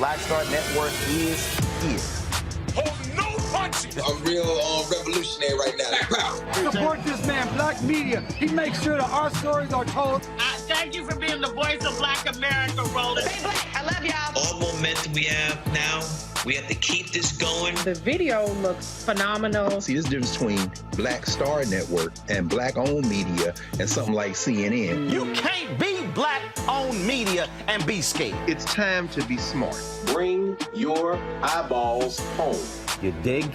Black Star Network is here. Hold no punches! I'm real revolutionary right now. Black power. Support this man, Black Media. He makes sure that our stories are told. Thank you for being the voice of Black America, Roland. Stay black. I love y'all. All momentum we have now, we have to keep this going. The video looks phenomenal. See, this difference between Black Star Network and Black-owned media and something like CNN. You can't be Black-owned media and be scared. It's time to be smart. Bring your eyeballs home. You dig?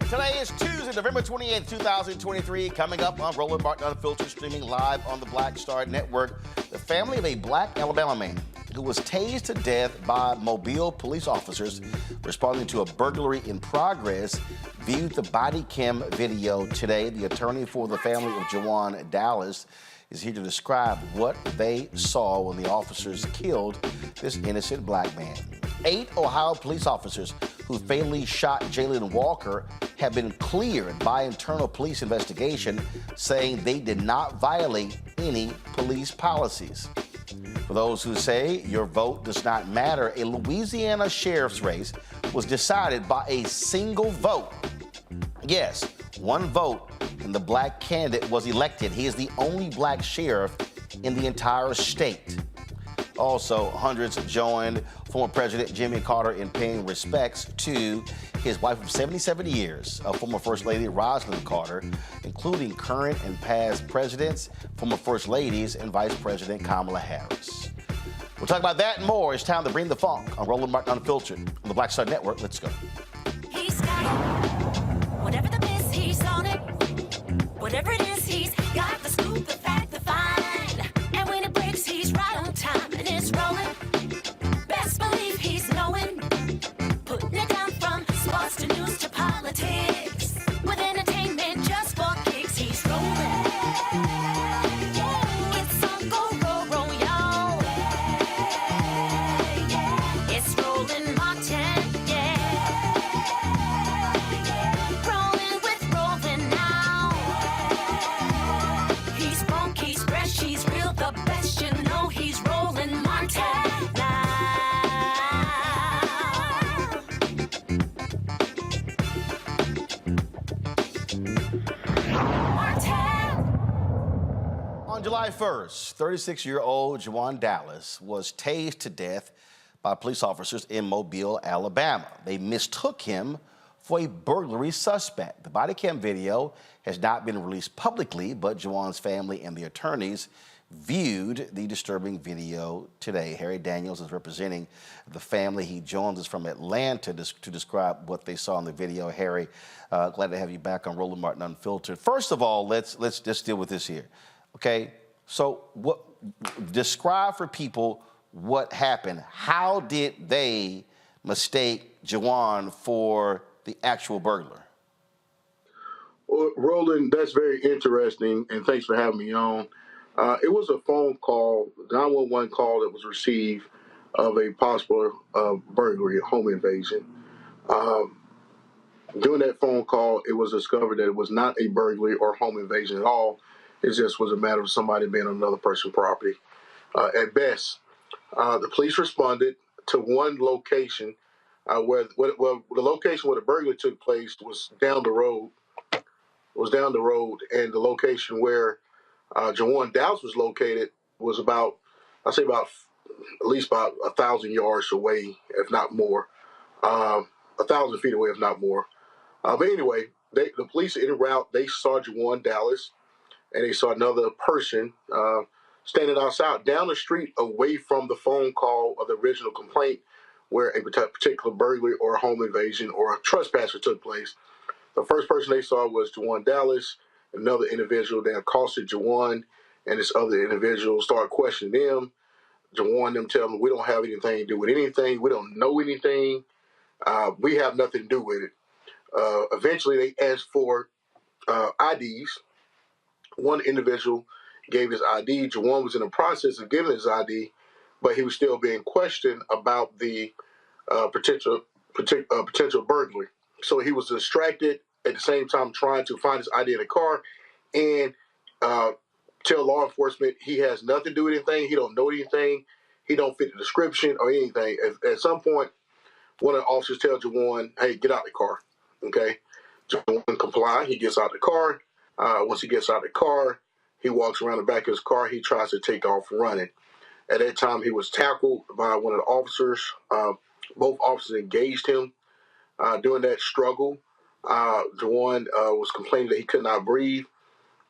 Today is Tuesday, November 28th, 2023. Coming up on Roland Martin Unfiltered, streaming live on the Black Star Network. The family of a black Alabama man who was tased to death by Mobile police officers responding to a burglary in progress viewed the body cam video today. The attorney for the family of Jawan Dallas is here to describe what they saw when the officers killed this innocent black man. 8 Ohio police officers who fatally shot Jayland Walker have been cleared by internal police investigation, saying they did not violate any police policies. For those who say your vote does not matter, a Louisiana sheriff's race was decided by a single vote. Yes, one vote, and the black candidate was elected. He is the only black sheriff in the entire state. Also, hundreds joined former President Jimmy Carter in paying respects to his wife of 77 years, former First Lady Rosalynn Carter, including current and past presidents, former First Ladies, and Vice President Kamala Harris. We'll talk about that and more. It's time to bring the funk on Roland Martin Unfiltered on the Black Star Network. Let's go. He's got it. Whatever the miss, he's on it. Whatever it is, he's got the scoop, the fact, the find. And when it breaks, he's right on time and it's rolling. Best believe he's knowing. Putting it down from sports to news to politics. With entertainment just for kicks, he's rolling. It's on go, roll, roll, y'all. It's Roland Martin, yeah. Rolling with Roland now. He's funky, he's fresh, he's real, the best, you know he's Roland Martin now. On July 1st, 36-year-old Jawan Dallas was tased to death by police officers in Mobile, Alabama. They mistook him for a burglary suspect. The body cam video has not been released publicly, but Jawan's family and the attorneys viewed the disturbing video today. Harry Daniels is representing the family. He joins us from Atlanta to describe what they saw in the video. Harry, glad to have you back on Roland Martin Unfiltered. First of all, let's just deal with this here. Okay, so describe for people what happened. How did they mistake Jawan for the actual burglar? Well, Roland, that's very interesting, and thanks for having me on. It was a phone call, 911 call that was received of a possible burglary, a home invasion. During that phone call, it was discovered that it was not a burglary or home invasion at all. It just was a matter of somebody being on another person's property. At best, the police responded to one location where the location where the burglary took place was down the road. And the location where Jawan Dallas was located was about, I'd say about at least about 1,000 yards away, if not more. 1,000 feet away, if not more. But anyway, the police en route, they saw Jawan Dallas, and they saw another person standing outside down the street away from the phone call of the original complaint where a particular burglary or a home invasion or a trespasser took place. The first person they saw was Jawan Dallas. Another individual that accosted Jawan, and this other individual started questioning them. Jawan them tell them, we don't have anything to do with anything. We don't know anything. We have nothing to do with it. Eventually, they asked for IDs. One individual gave his ID. Jawan was in the process of giving his ID, but he was still being questioned about the potential burglary. So he was distracted at the same time trying to find his ID in the car and tell law enforcement he has nothing to do with anything. He don't know anything. He don't fit the description or anything. At some point, one of the officers tells Jawan, hey, get out the car. Okay? Jawan comply. He gets out the car. Once he gets out the car, he walks around the back of his car. He tries to take off running. At that time, he was tackled by one of the officers. Both officers engaged him. During that struggle, Jawan was complaining that he could not breathe.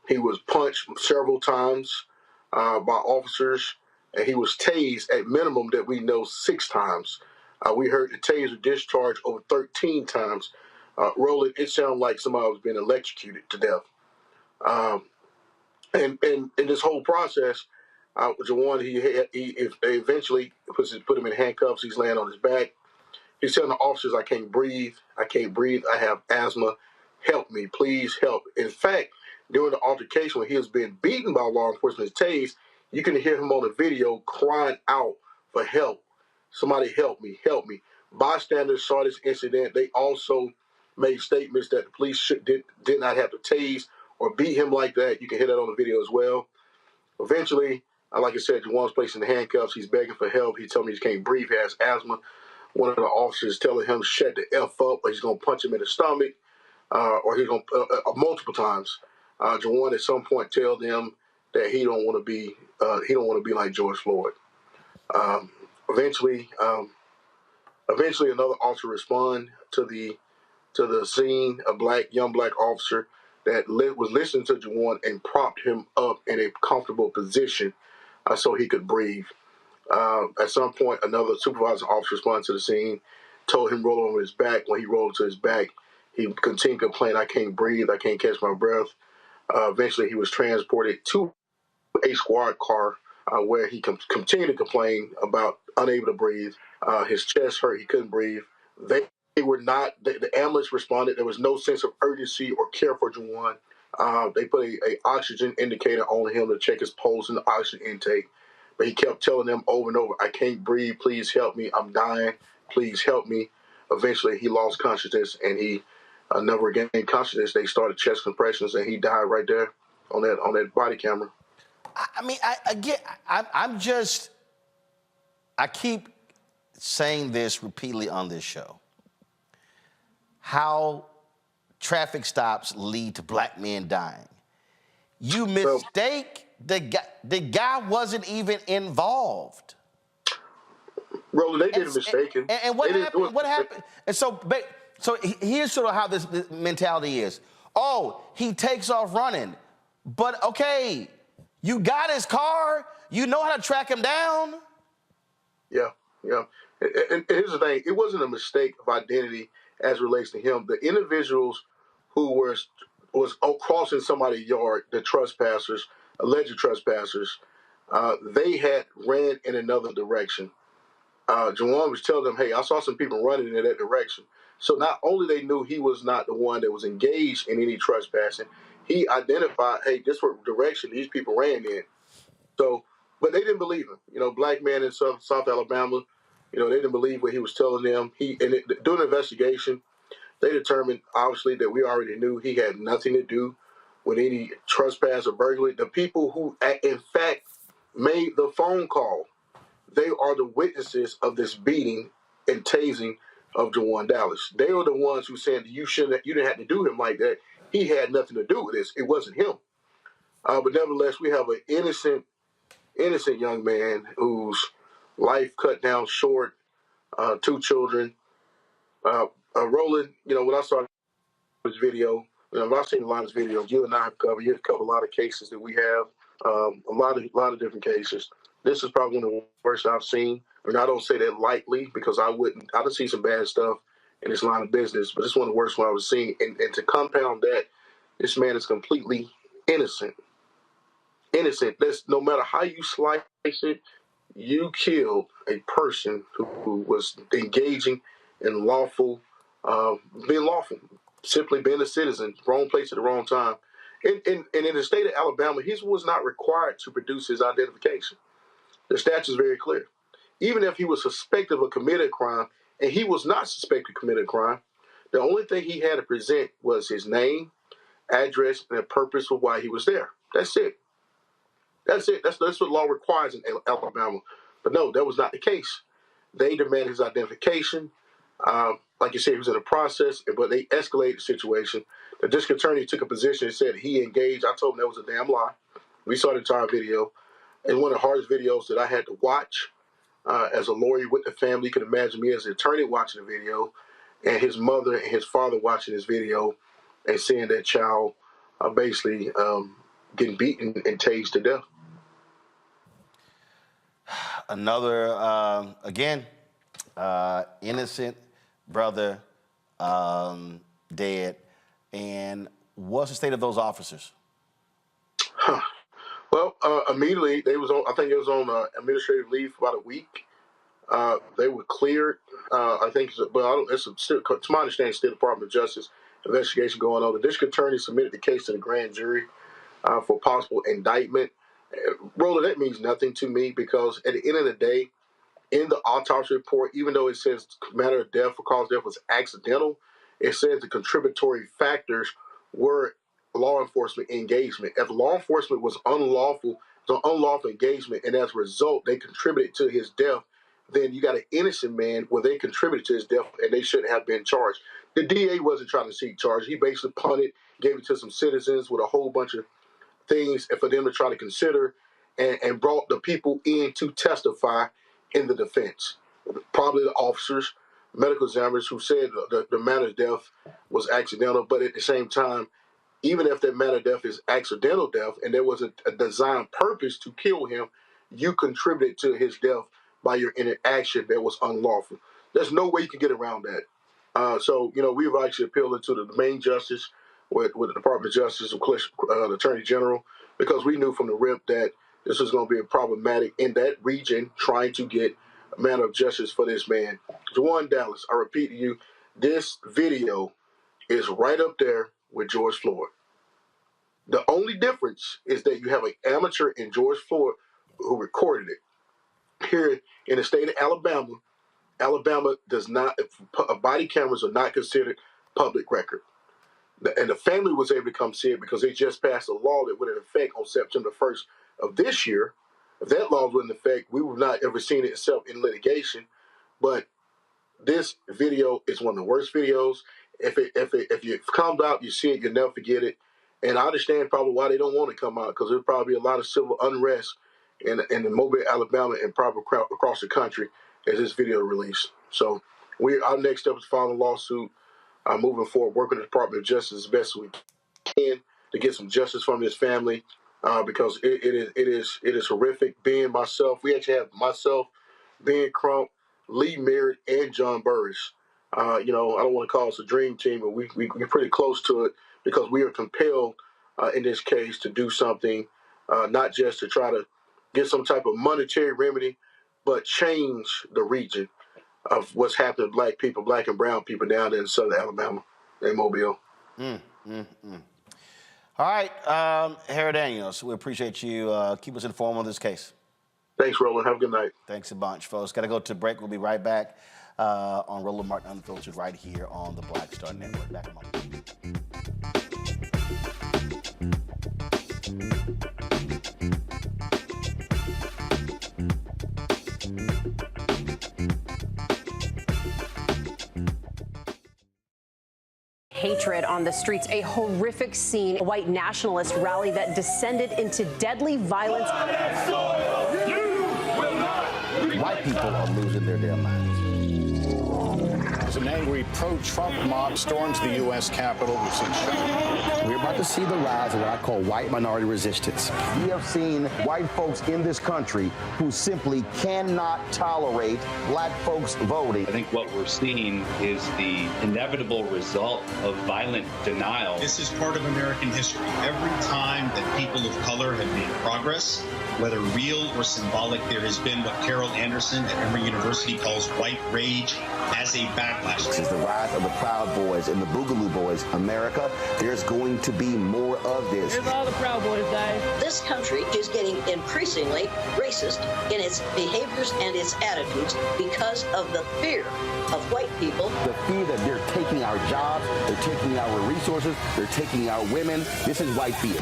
He was punched several times by officers, and he was tased at minimum that we know 6 times. We heard the taser discharged over 13 times. Roland, it sounded like somebody was being electrocuted to death. And in this whole process, Jawan, he eventually put him in handcuffs. He's laying on his back. He's telling the officers, I can't breathe. I can't breathe. I have asthma. Help me. Please help. In fact, during the altercation when he was being beaten by law enforcement, tased, you can hear him on the video crying out for help. Somebody help me. Help me. Bystanders saw this incident. They also made statements that the police did not have to tase or beat him like that. You can hear that on the video as well. Eventually, like I said, Jawan's placed in the handcuffs. He's begging for help. He told me he can't breathe. He has asthma. One of the officers telling him, shut the F up, or he's going to punch him in the stomach, or he's going to, multiple times. Jawan at some point tell them that he don't want to be like George Floyd. Eventually, another officer respond to the scene, a young black officer that was listening to Jawan and propped him up in a comfortable position so he could breathe. At some point, another supervising officer responded to the scene, told him roll over his back. When he rolled to his back, he continued to complain, I can't breathe, I can't catch my breath. Eventually, he was transported to a squad car where he continued to complain about unable to breathe. His chest hurt, he couldn't breathe. They were not, the ambulance responded. There was no sense of urgency or care for Jawan. They put a oxygen indicator on him to check his pulse and the oxygen intake. But he kept telling them over and over, I can't breathe, please help me, I'm dying, please help me. Eventually, he lost consciousness, and he never regained consciousness. They started chest compressions, and he died right there on that body camera. I mean, I keep saying this repeatedly on this show. How traffic stops lead to black men dying. You mistake the guy wasn't even involved. Roland, they didn't mistake him. And what happened? What happened? And so here's sort of how this mentality is. Oh, he takes off running, but okay, you got his car. You know how to track him down. Yeah. And here's the thing: it wasn't a mistake of identity as relates to him. The individuals who was crossing somebody's yard, the trespassers, alleged trespassers, they had ran in another direction. Jawan was telling them, hey, I saw some people running in that direction. So not only they knew he was not the one that was engaged in any trespassing, he identified, hey, this was the direction these people ran in. So, but they didn't believe him. Black man in South Alabama, they didn't believe what he was telling them. During the investigation, They determined, obviously, that we already knew he had nothing to do with any trespass or burglary. The people who, in fact, made the phone call, they are the witnesses of this beating and tasing of Jawan Dallas. They are the ones who said you didn't have to do him like that. He had nothing to do with this. It wasn't him. But nevertheless, we have an innocent young man whose life cut down short, 2 children. Roland, when I saw this video, when I've seen a lot of this video, you and I have covered a lot of cases that we have, a lot of different cases. This is probably one of the worst I've seen. And I don't say that lightly because I done seen some bad stuff in this line of business, but this is one of the worst ones I've seen. And to compound that, this man is completely innocent. Innocent. That's no matter how you slice it, you killed a person who was engaging in being lawful, simply being a citizen, wrong place at the wrong time. And in the state of Alabama, he was not required to produce his identification. The statute is very clear. Even if he was suspected of a committed crime, and he was not suspected of committed crime, the only thing he had to present was his name, address, and the purpose for why he was there. That's it. That's it. That's what law requires in Alabama. But no, that was not the case. They demanded his identification. Like you said, he was in a process, but they escalated the situation. The district attorney took a position and said he engaged. I told him that was a damn lie. We saw the entire video. And one of the hardest videos that I had to watch as a lawyer with the family. You can imagine me as an attorney watching the video and his mother and his father watching this video and seeing that child basically getting beaten and tased to death. Another, again, innocent brother dead. And what's the state of those officers? Well, immediately they was on. I think it was on administrative leave for about a week. They were cleared. I think, it's still, to my understanding, still Department of Justice investigation going on. The district attorney submitted the case to the grand jury for possible indictment. Roland, that means nothing to me because at the end of the day, in the autopsy report, even though it says matter of death or cause of death was accidental, it says the contributory factors were law enforcement engagement. If law enforcement was unlawful, so unlawful engagement, and as a result, they contributed to his death, then you got an innocent man where they contributed to his death and they shouldn't have been charged. The DA wasn't trying to seek charge. He basically punted, gave it to some citizens with a whole bunch of things for them to try to consider and brought the people in to testify in the defense. Probably the officers, medical examiners who said the manner of death was accidental, but at the same time, even if that manner of death is accidental death and there was a designed purpose to kill him, you contributed to his death by your interaction that was unlawful. There's no way you can get around that. So, we've actually appealed to the main justice with the Department of Justice, of course, the Attorney General, because we knew from the rip that this was going to be problematic in that region trying to get a manner of justice for this man. Jawan Dallas, I repeat to you, this video is right up there with George Floyd. The only difference is that you have an amateur in George Floyd who recorded it. Here in the state of Alabama, Alabama does not, body cameras are not considered public record. And the family was able to come see it because they just passed a law that went into effect on September 1st of this year. If that law was in effect, we would not ever seen it itself in litigation. But this video is one of the worst videos. If you come out, you see it, you'll never forget it. And I understand probably why they don't want to come out, because there'll probably be a lot of civil unrest in the Mobile, Alabama, and probably across the country as this video released. So our next step is filing a lawsuit, moving forward, working with the Department of Justice as best we can to get some justice from this family, because it is horrific. Being myself, we actually have myself, Ben Crump, Lee Merritt, and John Burris. I don't want to call us a dream team, but we're pretty close to it because we are compelled in this case to do something, not just to try to get some type of monetary remedy, but change the region of what's happening to black people, black and brown people down there in southern Alabama and Mobile. All right, Harry Daniels, we appreciate you. Keep us informed on this case. Thanks, Roland. Have a good night. Thanks a bunch, folks. Got to go to break. We'll be right back. on Roland Martin Unfiltered right here on the Black Star Network. Back in a moment. Hatred on the streets, a horrific scene, a white nationalist rally that descended into deadly violence. White people are losing their damn minds. As an angry pro-Trump mob storms the U.S. Capitol, we've seen shooting. We're about to see the rise of what I call white minority resistance. We have seen white folks in this country who simply cannot tolerate black folks voting. I think what we're seeing is the inevitable result of violent denial. This is part of American history. Every time that people of color have made progress, whether real or symbolic, there has been what Carol Anderson at Emory University calls white rage as a backlash. This is the rise of the Proud Boys and the Boogaloo Boys. America, there's going to be more of this. Here's all the Proud Boys, Dave. This country is getting increasingly racist in its behaviors and its attitudes because of the fear of white people. The fear that they're taking our jobs, they're taking our resources, they're taking our women. This is white fear.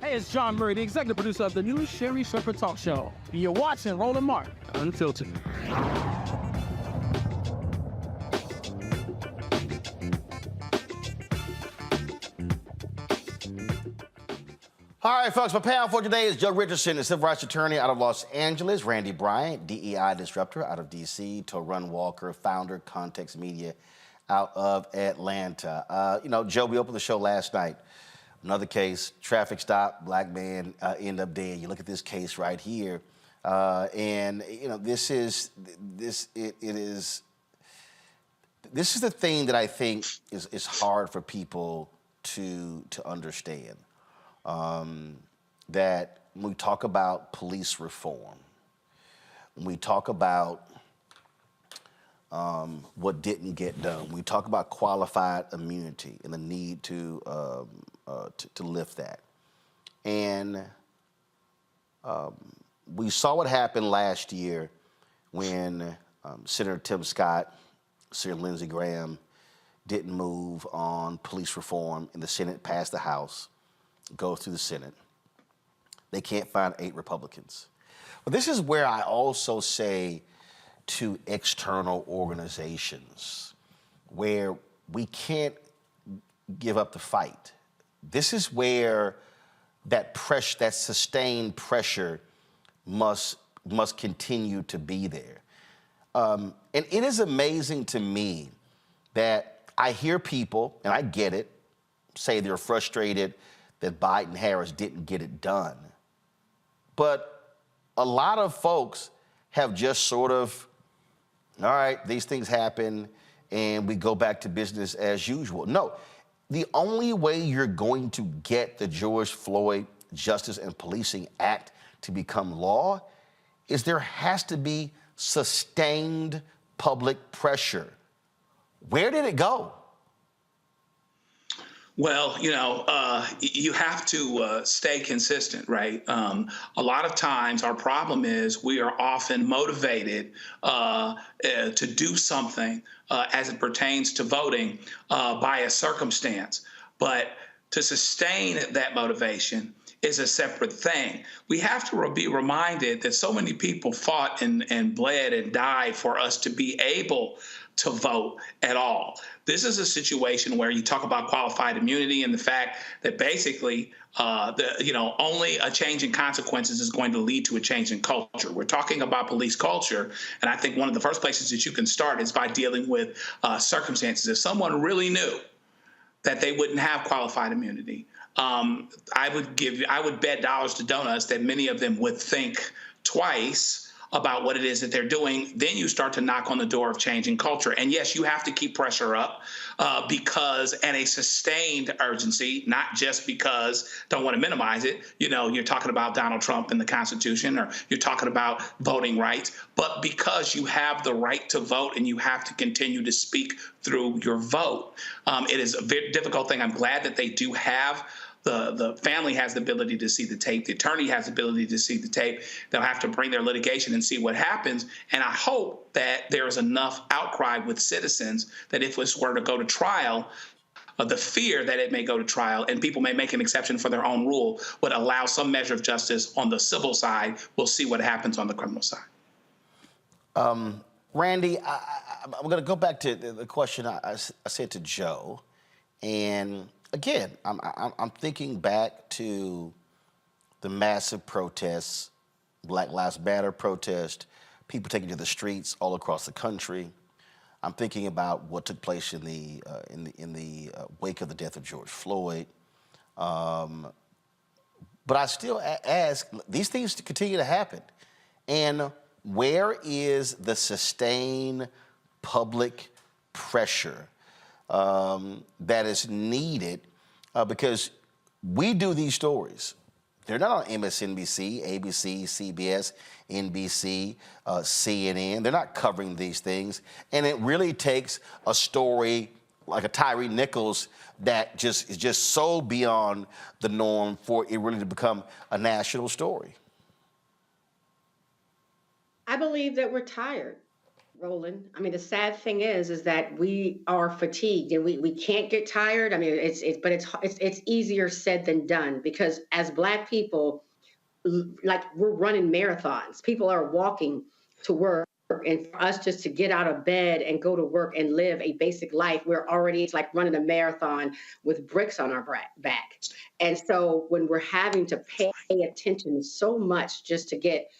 Hey, it's John Murray, the executive producer of the new Sherry Shepherd Talk Show. You're watching Roland Martin Unfiltered. All right, folks, my panel for today is Joe Richardson, the civil rights attorney out of Los Angeles, Randy Bryant, DEI disruptor out of D.C., Jawan Walker, founder, Context Media out of Atlanta. Joe, we opened the show last night. Another case, traffic stop, black man end up dead. You look at this case right here, this is the thing that I think is hard for people to understand. That when we talk about police reform, when we talk about what didn't get done, when we talk about qualified immunity and the need to lift that. And we saw what happened last year when Senator Tim Scott, Senator Lindsey Graham didn't move on police reform, and the Senate passed the House, goes through the Senate. They can't find 8 Republicans. But this is where I also say to external organizations where we can't give up the fight. This is where that pressure, that sustained pressure must continue to be there. And it is amazing to me that I hear people, and I get it, say they're frustrated that Biden-Harris didn't get it done. But a lot of folks have just sort of, all right, these things happen and we go back to business as usual. No, the only way you're going to get the George Floyd Justice and Policing Act to become law is there has to be sustained public pressure. Where did it go? Well, you have to stay consistent, right? A lot of times our problem is we are often motivated to do something as it pertains to voting by a circumstance. But to sustain that motivation is a separate thing. We have to be reminded that so many people fought and bled and died for us to be able to vote at all. This is a situation where you talk about qualified immunity and the fact that basically only a change in consequences is going to lead to a change in culture. We're talking about police culture, and I think one of the first places that you can start is by dealing with circumstances. If someone really knew that they wouldn't have qualified immunity, I would bet dollars to donuts that many of them would think twice about what it is that they're doing. Then you start to knock on the door of changing culture. And yes, you have to keep pressure up and a sustained urgency, not just because, don't want to minimize it, you're talking about Donald Trump and the Constitution, or you're talking about voting rights, but because you have the right to vote and you have to continue to speak through your vote. It is a very difficult thing. I'm glad that they do have the family has the ability to see the tape. The attorney has the ability to see the tape. They'll have to bring their litigation and see what happens. And I hope that there is enough outcry with citizens that if this were to go to trial, the fear that it may go to trial and people may make an exception for their own rule would allow some measure of justice on the civil side. We'll see what happens on the criminal side. Randy, I'm going to go back to the question I said to Joe. And again, I'm thinking back to the massive protests, Black Lives Matter protest, people taking to the streets all across the country. I'm thinking about what took place in the wake of the death of George Floyd. But I still ask, these things continue to happen. And where is the sustained public pressure that is needed? Because we do these stories. They're not on MSNBC, ABC, CBS, NBC, CNN. They're not covering these things. And it really takes a story like a Tyree Nichols that is just so beyond the norm for it really to become a national story. I believe that we're tired, Roland. I mean, the sad thing is that we are fatigued and we can't get tired. I mean, it's easier said than done, because as Black people, like, we're running marathons. People are walking to work, and for us just to get out of bed and go to work and live a basic life, it's like running a marathon with bricks on our back. And so when we're having to pay attention so much just to get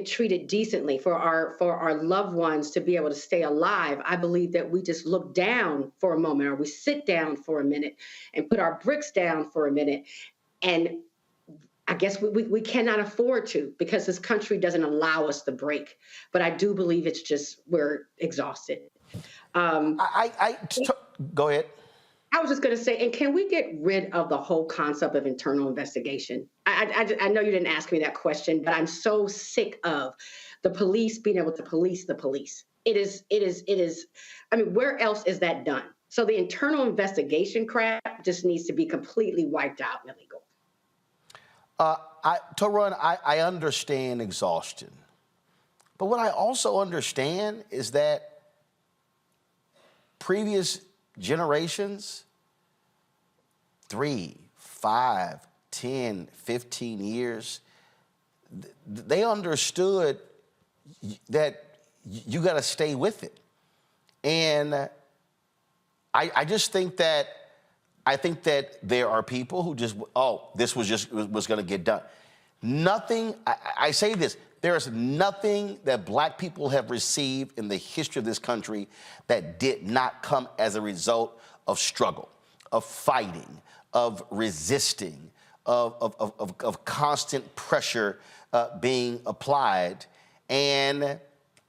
treated decently, for our loved ones to be able to stay alive, I believe that we just look down for a moment, or we sit down for a minute and put our bricks down for a minute. And I guess we cannot afford to, because this country doesn't allow us the break. But I do believe it's just we're exhausted. Go ahead. I was just going to say, and can we get rid of the whole concept of internal investigation? I know you didn't ask me that question, but I'm so sick of the police being able to police the police. It is. I mean, where else is that done? So the internal investigation crap just needs to be completely wiped out and illegal. Taron, I understand exhaustion. But what I also understand is that previous generations, 3, 5, 10, 15 years, they understood that you got to stay with it. And I just think that there are people who just, this was going to get done. Nothing, I say this, there is nothing that Black people have received in the history of this country that did not come as a result of struggle, of fighting, of resisting, of constant pressure being applied. And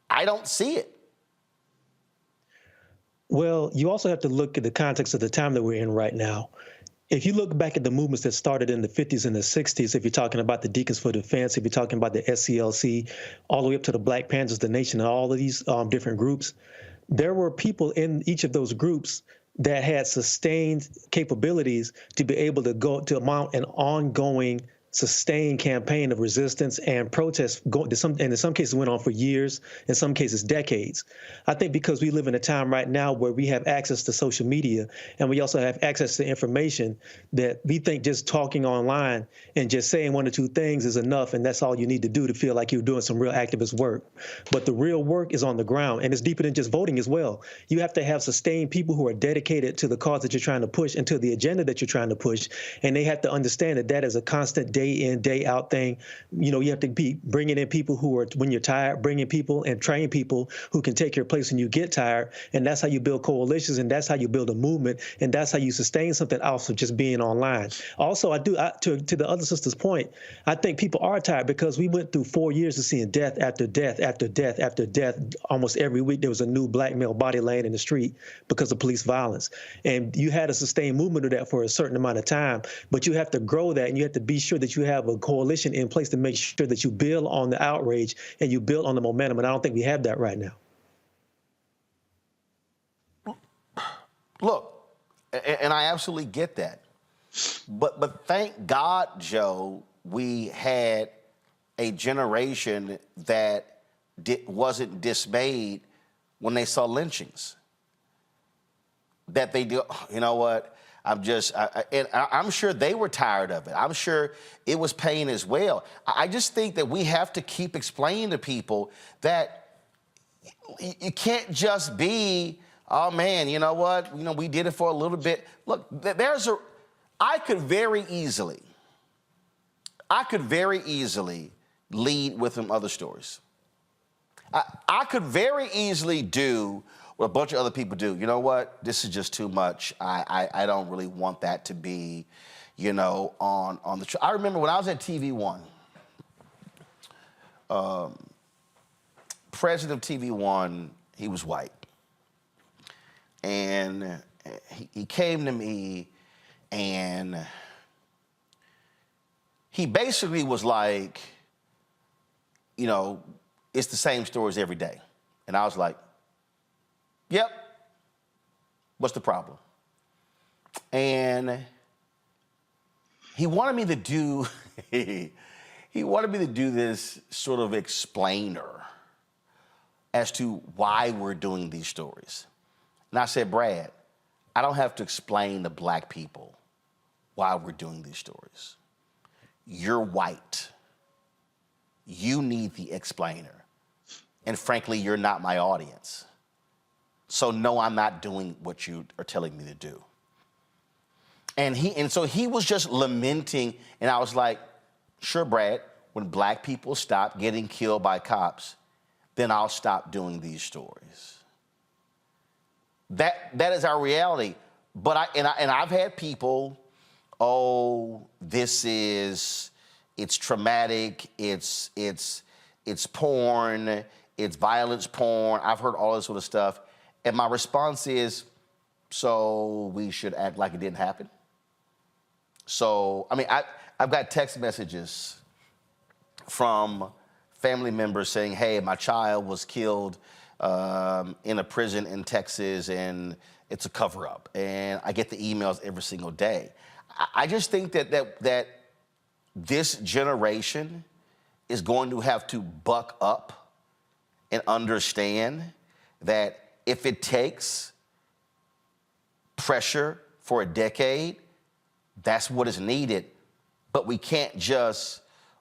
I don't see it. Well, you also have to look at the context of the time that we're in right now. If you look back at the movements that started in the 50s and the 60s, if you're talking about the Deacons for Defense, if you're talking about the SCLC, all the way up to the Black Panthers, the Nation, and all of these different groups, there were people in each of those groups that had sustained capabilities to be able to go to mount an ongoing sustained campaign of resistance and protest, and in some cases went on for years, in some cases decades. I think because we live in a time right now where we have access to social media and we also have access to information, that we think just talking online and just saying one or two things is enough, and that's all you need to do to feel like you're doing some real activist work. But the real work is on the ground, and it's deeper than just voting as well. You have to have sustained people who are dedicated to the cause that you're trying to push and to the agenda that you're trying to push, and they have to understand that that is a constant day in, day out thing. You know, you have to be bringing in people who are, when you're tired, bringing people and train people who can take your place when you get tired. And that's how you build coalitions, and that's how you build a movement, and that's how you sustain something off of just being online. Also, to the other sister's point, I think people are tired because we went through 4 years of seeing death after death after death after death. Almost every week there was a new black male body laying in the street because of police violence. And you had a sustained movement of that for a certain amount of time, but you have to grow that, and you have to be sure that you have a coalition in place to make sure that you build on the outrage and you build on the momentum. And I don't think we have that right now. Look, and I absolutely get that. But thank God, Joe, we had a generation that wasn't dismayed when they saw lynchings. That they do, you know what? I'm sure they were tired of it. I'm sure it was pain as well. I just think that we have to keep explaining to people that you can't just be, oh man, you know what? You know, we did it for a little bit. Look, I could very easily lead with some other stories. I could very easily do what a bunch of other people do. You know what? This is just too much. I don't really want that to be, you know, on the. I remember when I was at TV One, president of TV One, he was white, and he came to me, and he basically was like, you know, it's the same stories every day, and I was like, yep. What's the problem? And he wanted me to do this sort of explainer as to why we're doing these stories. And I said, Brad, I don't have to explain to black people why we're doing these stories. You're white. You need the explainer. And frankly, you're not my audience. So no, I'm not doing what you are telling me to do. And so he was just lamenting, and I was like, sure, Brad, when black people stop getting killed by cops, then I'll stop doing these stories. That is our reality. But I've had people, oh, it's traumatic, it's porn, it's violence porn. I've heard all this sort of stuff. And my response is, so we should act like it didn't happen? So, I mean, I've got text messages from family members saying, hey, my child was killed in a prison in Texas and it's a cover-up. And I get the emails every single day. I just think that this generation is going to have to buck up and understand that if it takes pressure for a decade, that's what is needed. But we can't just,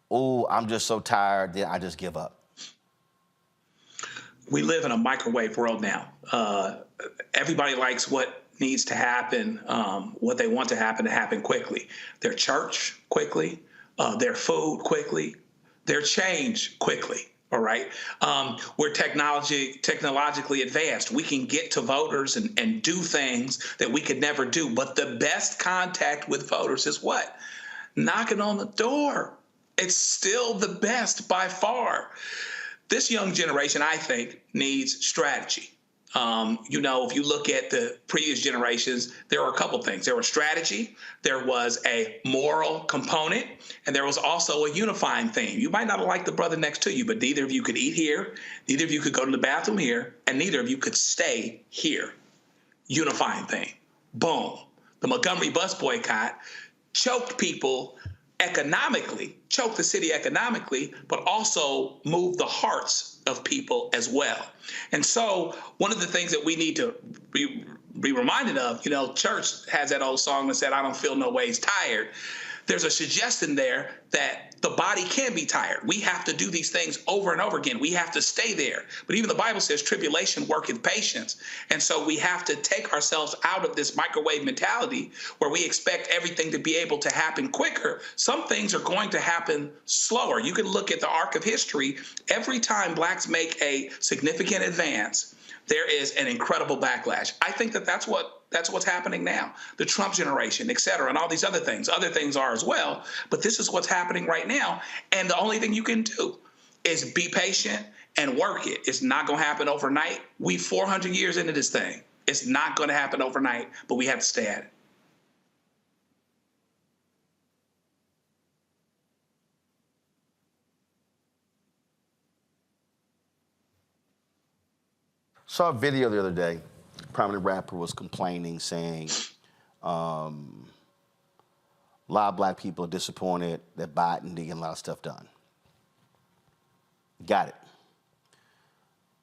oh, I'm just so tired, then I just give up. We live in a microwave world now. Everybody likes what needs to happen, what they want to happen quickly. Their church quickly, their food quickly, their change quickly. All right. We're technologically advanced. We can get to voters and do things that we could never do. But the best contact with voters is what? Knocking on the door. It's still the best by far. This young generation, I think, needs strategy. You know, if you look at the previous generations, there were a couple things. There was strategy, there was a moral component, and there was also a unifying thing. You might not like the brother next to you, but neither of you could eat here, neither of you could go to the bathroom here, and neither of you could stay here. Unifying thing. Boom. The Montgomery bus boycott choked people economically, choke the city economically, but also move the hearts of people as well. And so one of the things that we need to be reminded of, you know, church has that old song that said, I don't feel no ways tired. There's a suggestion there that the body can be tired. We have to do these things over and over again. We have to stay there. But even the Bible says tribulation worketh patience. And so we have to take ourselves out of this microwave mentality where we expect everything to be able to happen quicker. Some things are going to happen slower. You can look at the arc of history. Every time blacks make a significant advance, there is an incredible backlash. I think that that's what's happening now. The Trump generation, et cetera, and all these other things. Other things are as well, but this is what's happening right now. And the only thing you can do is be patient and work it. It's not going to happen overnight. We 400 years into this thing. It's not going to happen overnight, but we have to stay at it. Saw a video the other day. A prominent rapper was complaining, saying a lot of black people are disappointed that Biden didn't get a lot of stuff done. Got it.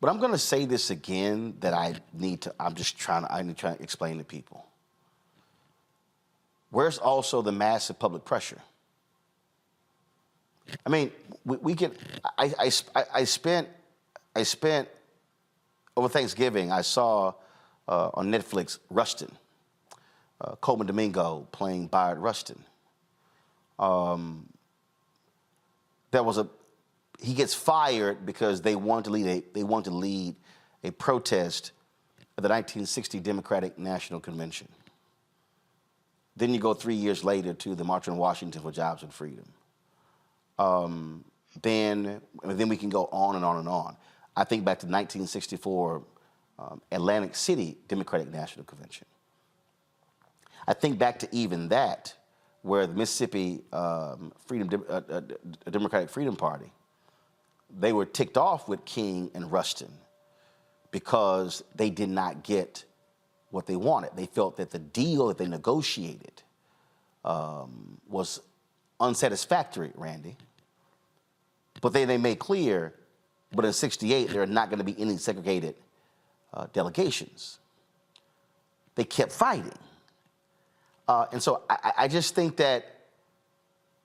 But I'm going to say this again that I need to trying to explain to people. Where's also the massive public pressure? I mean, I spent over Thanksgiving, I saw on Netflix Rustin, Coleman Domingo playing Bayard Rustin. He gets fired because they want to lead a protest at the 1960 Democratic National Convention. Then you go 3 years later to the March on Washington for Jobs and Freedom. Then we can go on and on and on. I think back to 1964 Atlantic City Democratic National Convention. I think back to even that, where the Mississippi Democratic Freedom Party, they were ticked off with King and Rustin because they did not get what they wanted. They felt that the deal that they negotiated was unsatisfactory, Randy. But then they made clear, but in '68, there are not going to be any segregated delegations. They kept fighting. And so I just think that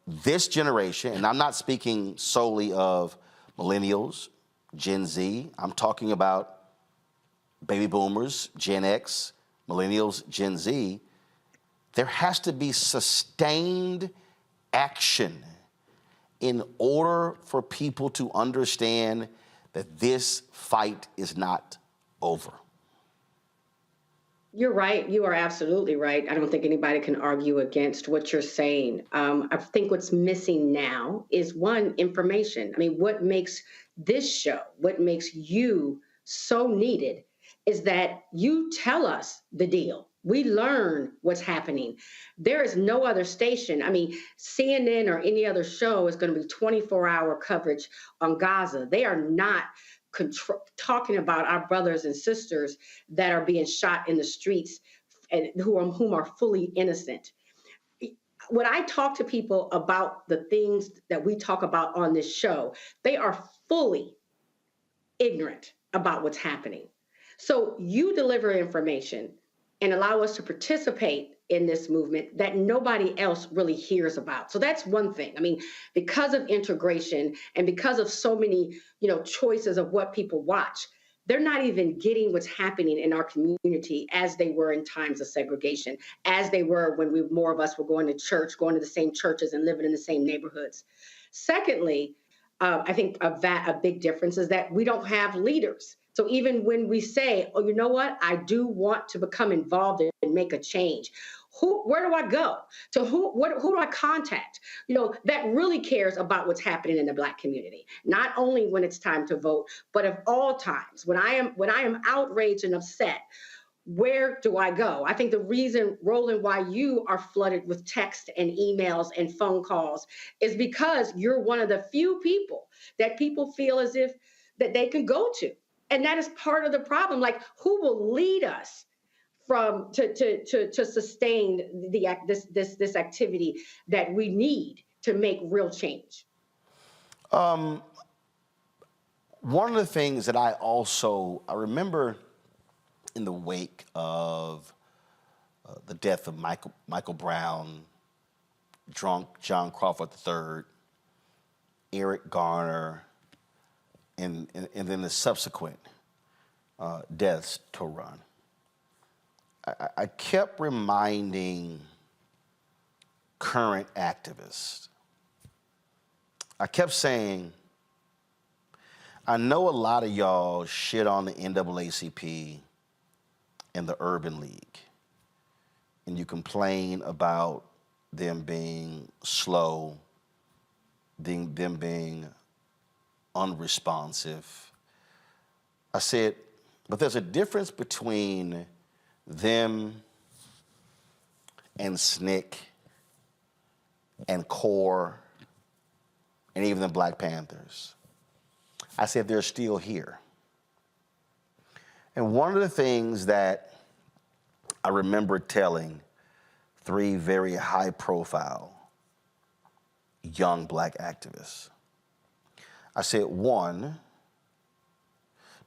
this generation, and I'm not speaking solely of millennials, Gen Z, I'm talking about baby boomers, Gen X, millennials, Gen Z, there has to be sustained action in order for people to understand that this fight is not over. You're right. You are absolutely right. I don't think anybody can argue against what you're saying. I think what's missing now is, one, information. I mean, what makes this show, what makes you so needed is that you tell us the deal. We learn what's happening. There is no other station. I mean, CNN or any other show is going to be 24-hour coverage on Gaza. They are not talking about our brothers and sisters that are being shot in the streets and whom are fully innocent. When I talk to people about the things that we talk about on this show, they are fully ignorant about what's happening. So you deliver information and allow us to participate in this movement that nobody else really hears about. So that's one thing. I mean, because of integration and because of so many, choices of what people watch, they're not even getting what's happening in our community as they were in times of segregation, as they were when more of us were going to church, going to the same churches and living in the same neighborhoods. Secondly, I think a big difference is that we don't have leaders. So even when we say, oh, you know what, I do want to become involved and make a change, where do I go? To who do I contact? That really cares about what's happening in the Black community, not only when it's time to vote, but of all times. When I am outraged and upset, where do I go? I think the reason, Roland, why you are flooded with text and emails and phone calls is because you're one of the few people that people feel as if that they can go to. And that is part of the problem. Like, who will lead us to sustain this activity that we need to make real change? One of the things that I remember in the wake of the death of Michael Brown, drunk John Crawford III, Eric Garner, and then the subsequent deaths to run. I kept reminding current activists. I kept saying, I know a lot of y'all shit on the NAACP and the Urban League, and you complain about them being slow, them being unresponsive. I said, but there's a difference between them and SNCC and CORE and even the Black Panthers. I said, they're still here. And one of the things that I remember telling 3 very high-profile young Black activists, I said, 1,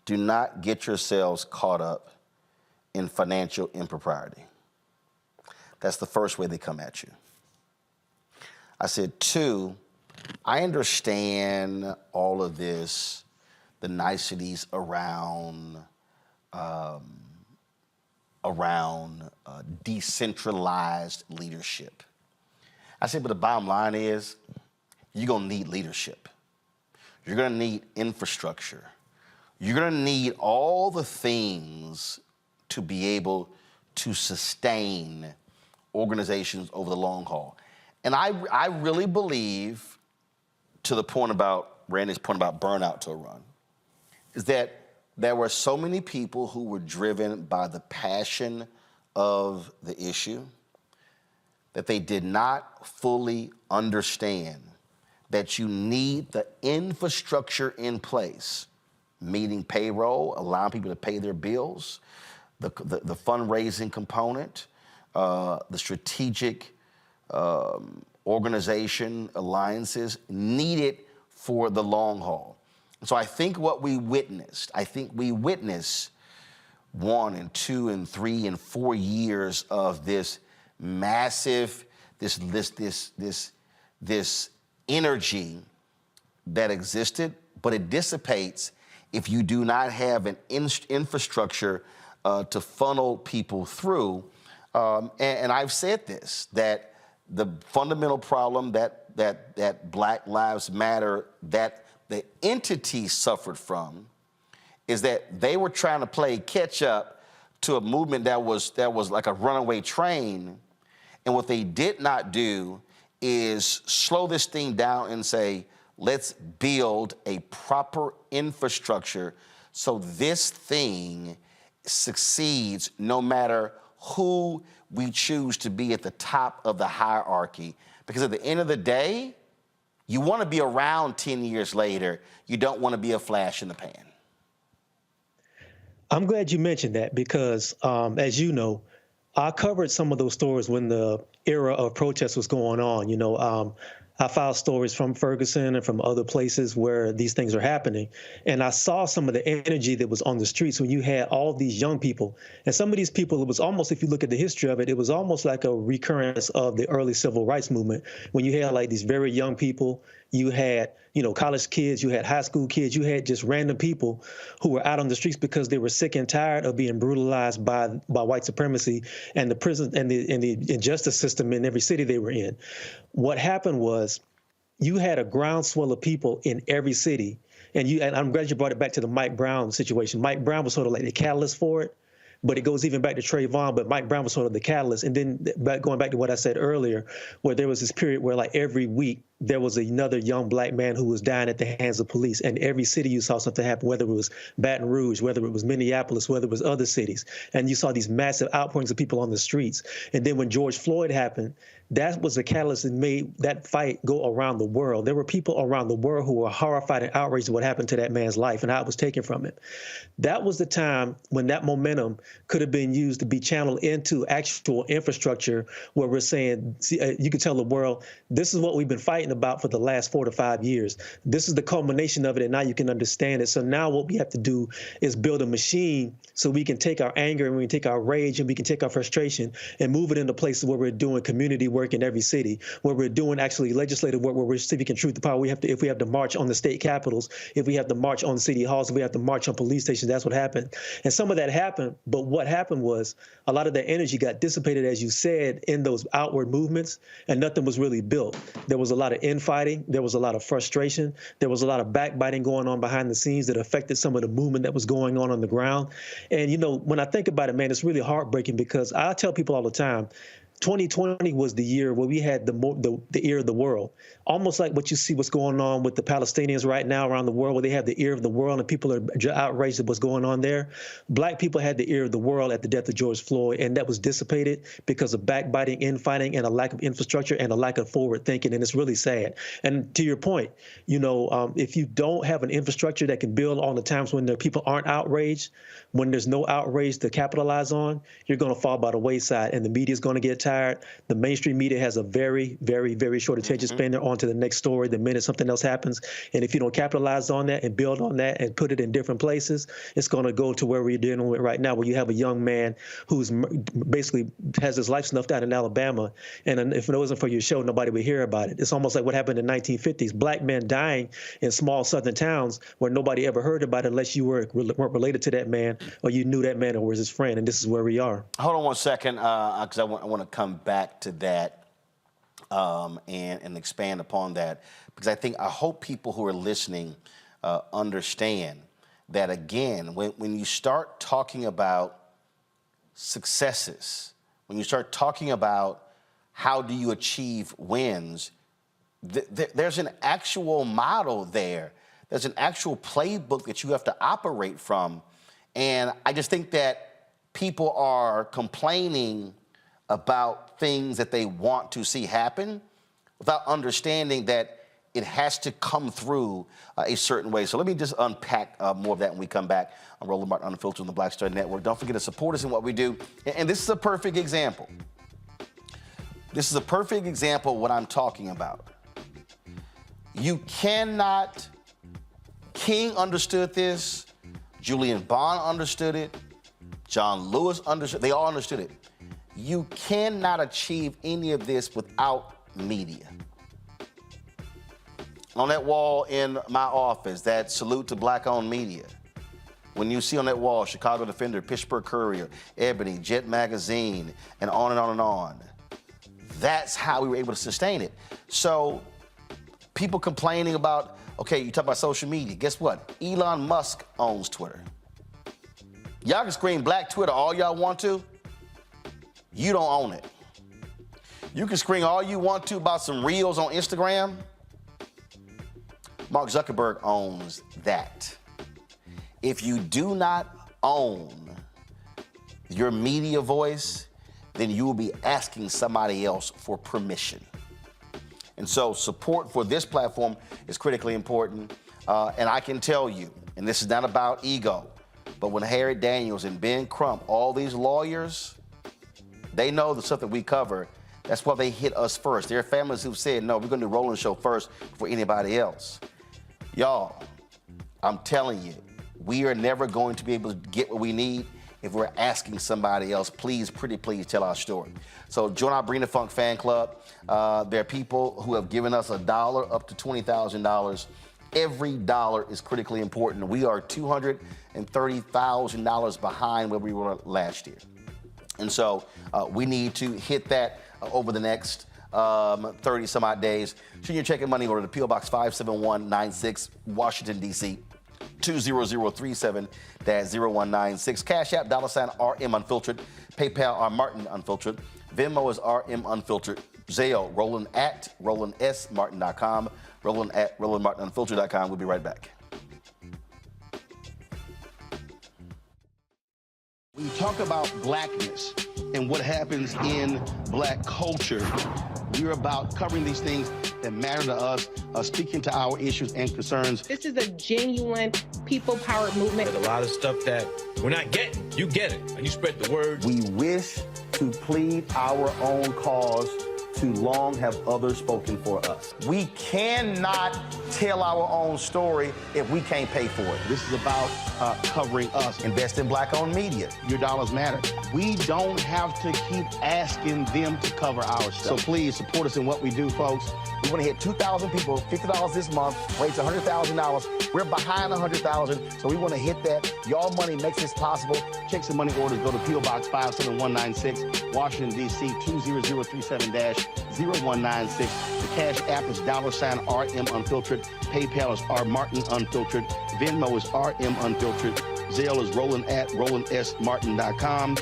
do not get yourselves caught up in financial impropriety. That's the first way they come at you. I said, 2, I understand all of this, the niceties around decentralized leadership. I said, but the bottom line is, you're gonna need leadership. You're gonna need infrastructure. You're gonna need all the things to be able to sustain organizations over the long haul. And I really believe, to the point about Randy's point about burnout to a run, is that there were so many people who were driven by the passion of the issue that they did not fully understand that you need the infrastructure in place, meeting payroll, allowing people to pay their bills, the fundraising component, the strategic organization, alliances needed for the long haul. So I think what we witnessed, 1 and 2 and 3 and 4 years of this massive, this energy that existed, but it dissipates if you do not have an infrastructure to funnel people through. And I've said this, that the fundamental problem that Black Lives Matter, that the entity suffered from, is that they were trying to play catch up to a movement that was like a runaway train. And what they did not do is slow this thing down and say, let's build a proper infrastructure so this thing succeeds no matter who we choose to be at the top of the hierarchy. Because at the end of the day, you want to be around 10 years later. You don't want to be a flash in the pan. I'm glad you mentioned that because, as you know, I covered some of those stories when the era of protest was going on. You know, I filed stories from Ferguson and from other places where these things are happening. And I saw some of the energy that was on the streets when you had all these young people. And some of these people, it was almost, if you look at the history of it, it was almost like a recurrence of the early civil rights movement. When you had like these very young people, you had, you know, college kids, you had high school kids, you had just random people who were out on the streets because they were sick and tired of being brutalized by white supremacy and the prison and the injustice system in every city they were in. What happened was you had a groundswell of people in every city. And I'm glad you brought it back to the Mike Brown situation. Mike Brown was sort of like the catalyst for it. But it goes even back to Trayvon, but Mike Brown was sort of the catalyst. And then going back to what I said earlier, where there was this period where like every week there was another young black man who was dying at the hands of police. And every city you saw something happen, whether it was Baton Rouge, whether it was Minneapolis, whether it was other cities. And you saw these massive outpourings of people on the streets. And then when George Floyd happened, that was the catalyst that made that fight go around the world. There were people around the world who were horrified and outraged at what happened to that man's life and how it was taken from him. That was the time when that momentum could have been used to be channeled into actual infrastructure where we're saying, you could tell the world, this is what we've been fighting about for the last 4 to 5 years. This is the culmination of it, and now you can understand it. So now what we have to do is build a machine so we can take our anger and we can take our rage and we can take our frustration and move it into places where we're doing community work in every city, where we're doing actually legislative work, where we're speaking truth to power. If we have to march on the state capitals, if we have to march on city halls, if we have to march on police stations, that's what happened. And some of that happened, but what happened was a lot of that energy got dissipated, as you said, in those outward movements, and nothing was really built. There was a lot of infighting, there was a lot of frustration, there was a lot of backbiting going on behind the scenes that affected some of the movement that was going on the ground. And, you know, when I think about it, man, it's really heartbreaking because I tell people all the time, 2020 was the year where we had the ear of the world, almost like what you see what's going on with the Palestinians right now around the world, where they have the ear of the world and people are outraged at what's going on there. Black people had the ear of the world at the death of George Floyd, and that was dissipated because of backbiting, infighting, and a lack of infrastructure and a lack of forward thinking, and it's really sad. And to your point, you know, if you don't have an infrastructure that can build on the times when the people aren't outraged, when there's no outrage to capitalize on, you're going to fall by the wayside, and the media is going to get tired. The mainstream media has a very, very, very short attention span. They're on to the next story the minute something else happens. And if you don't capitalize on that and build on that and put it in different places, it's going to go to where we're dealing with right now, where you have a young man who's basically has his life snuffed out in Alabama. And if it wasn't for your show, nobody would hear about it. It's almost like what happened in the 1950s. Black men dying in small southern towns where nobody ever heard about it unless you weren't related to that man or you knew that man or was his friend. And this is where we are. Hold on one second, because I want to come back to that and expand upon that, because I hope people who are listening understand that, again, when you start talking about successes, when you start talking about how do you achieve wins, there's an actual model there. There's an actual playbook that you have to operate from. And I just think that people are complaining about things that they want to see happen without understanding that it has to come through a certain way. So let me just unpack more of that when we come back on Roland Martin Unfiltered on the Black Star Network. Don't forget to support us in what we do. And this is a perfect example. This is a perfect example of what I'm talking about. You cannot, King understood this, Julian Bond understood it, John Lewis understood, they all understood it. You cannot achieve any of this without media. On that wall in my office, that salute to black-owned media. When you see on that wall, Chicago Defender, Pittsburgh Courier, Ebony, Jet Magazine, and on and on and on. That's how we were able to sustain it. So people complaining about, okay, you talk about social media. Guess what? Elon Musk owns Twitter. Y'all can scream black Twitter all y'all want to. You don't own it. You can scream all you want to about some reels on Instagram. Mark Zuckerberg owns that. If you do not own your media voice, then you will be asking somebody else for permission. And so support for this platform is critically important. And I can tell you, and this is not about ego, but when Harry Daniels and Ben Crump, all these lawyers, they know the stuff that we cover. That's why they hit us first. There are families who've said, no, we're going to do Roland Show first before anybody else. Y'all, I'm telling you, we are never going to be able to get what we need if we're asking somebody else, please, pretty please, tell our story. So join our Bring the Funk fan club. There are people who have given us $1 up to $20,000. Every dollar is critically important. We are $230,000 behind where we were last year. And so we need to hit that over the next 30 some odd days. Send your check and money order to P.O. Box 57196, Washington, D.C. 20037-0196. Cash App, $RM Unfiltered. PayPal, R Martin Unfiltered. Venmo is RM Unfiltered. Zale, Roland at RolandSMartin.com, Roland at RolandMartinUnfiltered.com. We'll be right back. When you talk about blackness and what happens in black culture, we're about covering these things that matter to us, speaking to our issues and concerns. This is a genuine people-powered movement. There's a lot of stuff that we're not getting. You get it, and you spread the word. We wish to plead our own cause. Too long have others spoken for us. We cannot tell our own story if we can't pay for it. This is about covering us. Invest in black-owned media. Your dollars matter. We don't have to keep asking them to cover our stuff. So please support us in what we do, folks. We want to hit 2,000 people, $50 this month, raise $100,000. We're behind 100,000, so we want to hit that. Y'all money makes this possible. Check some money orders. Go to P.O. Box 57196, Washington, D.C. 20037-0196. The Cash App is $RM Unfiltered. PayPal is R Martin Unfiltered. Venmo is RM Unfiltered. Zelle is Roland at RolandSMartin.com.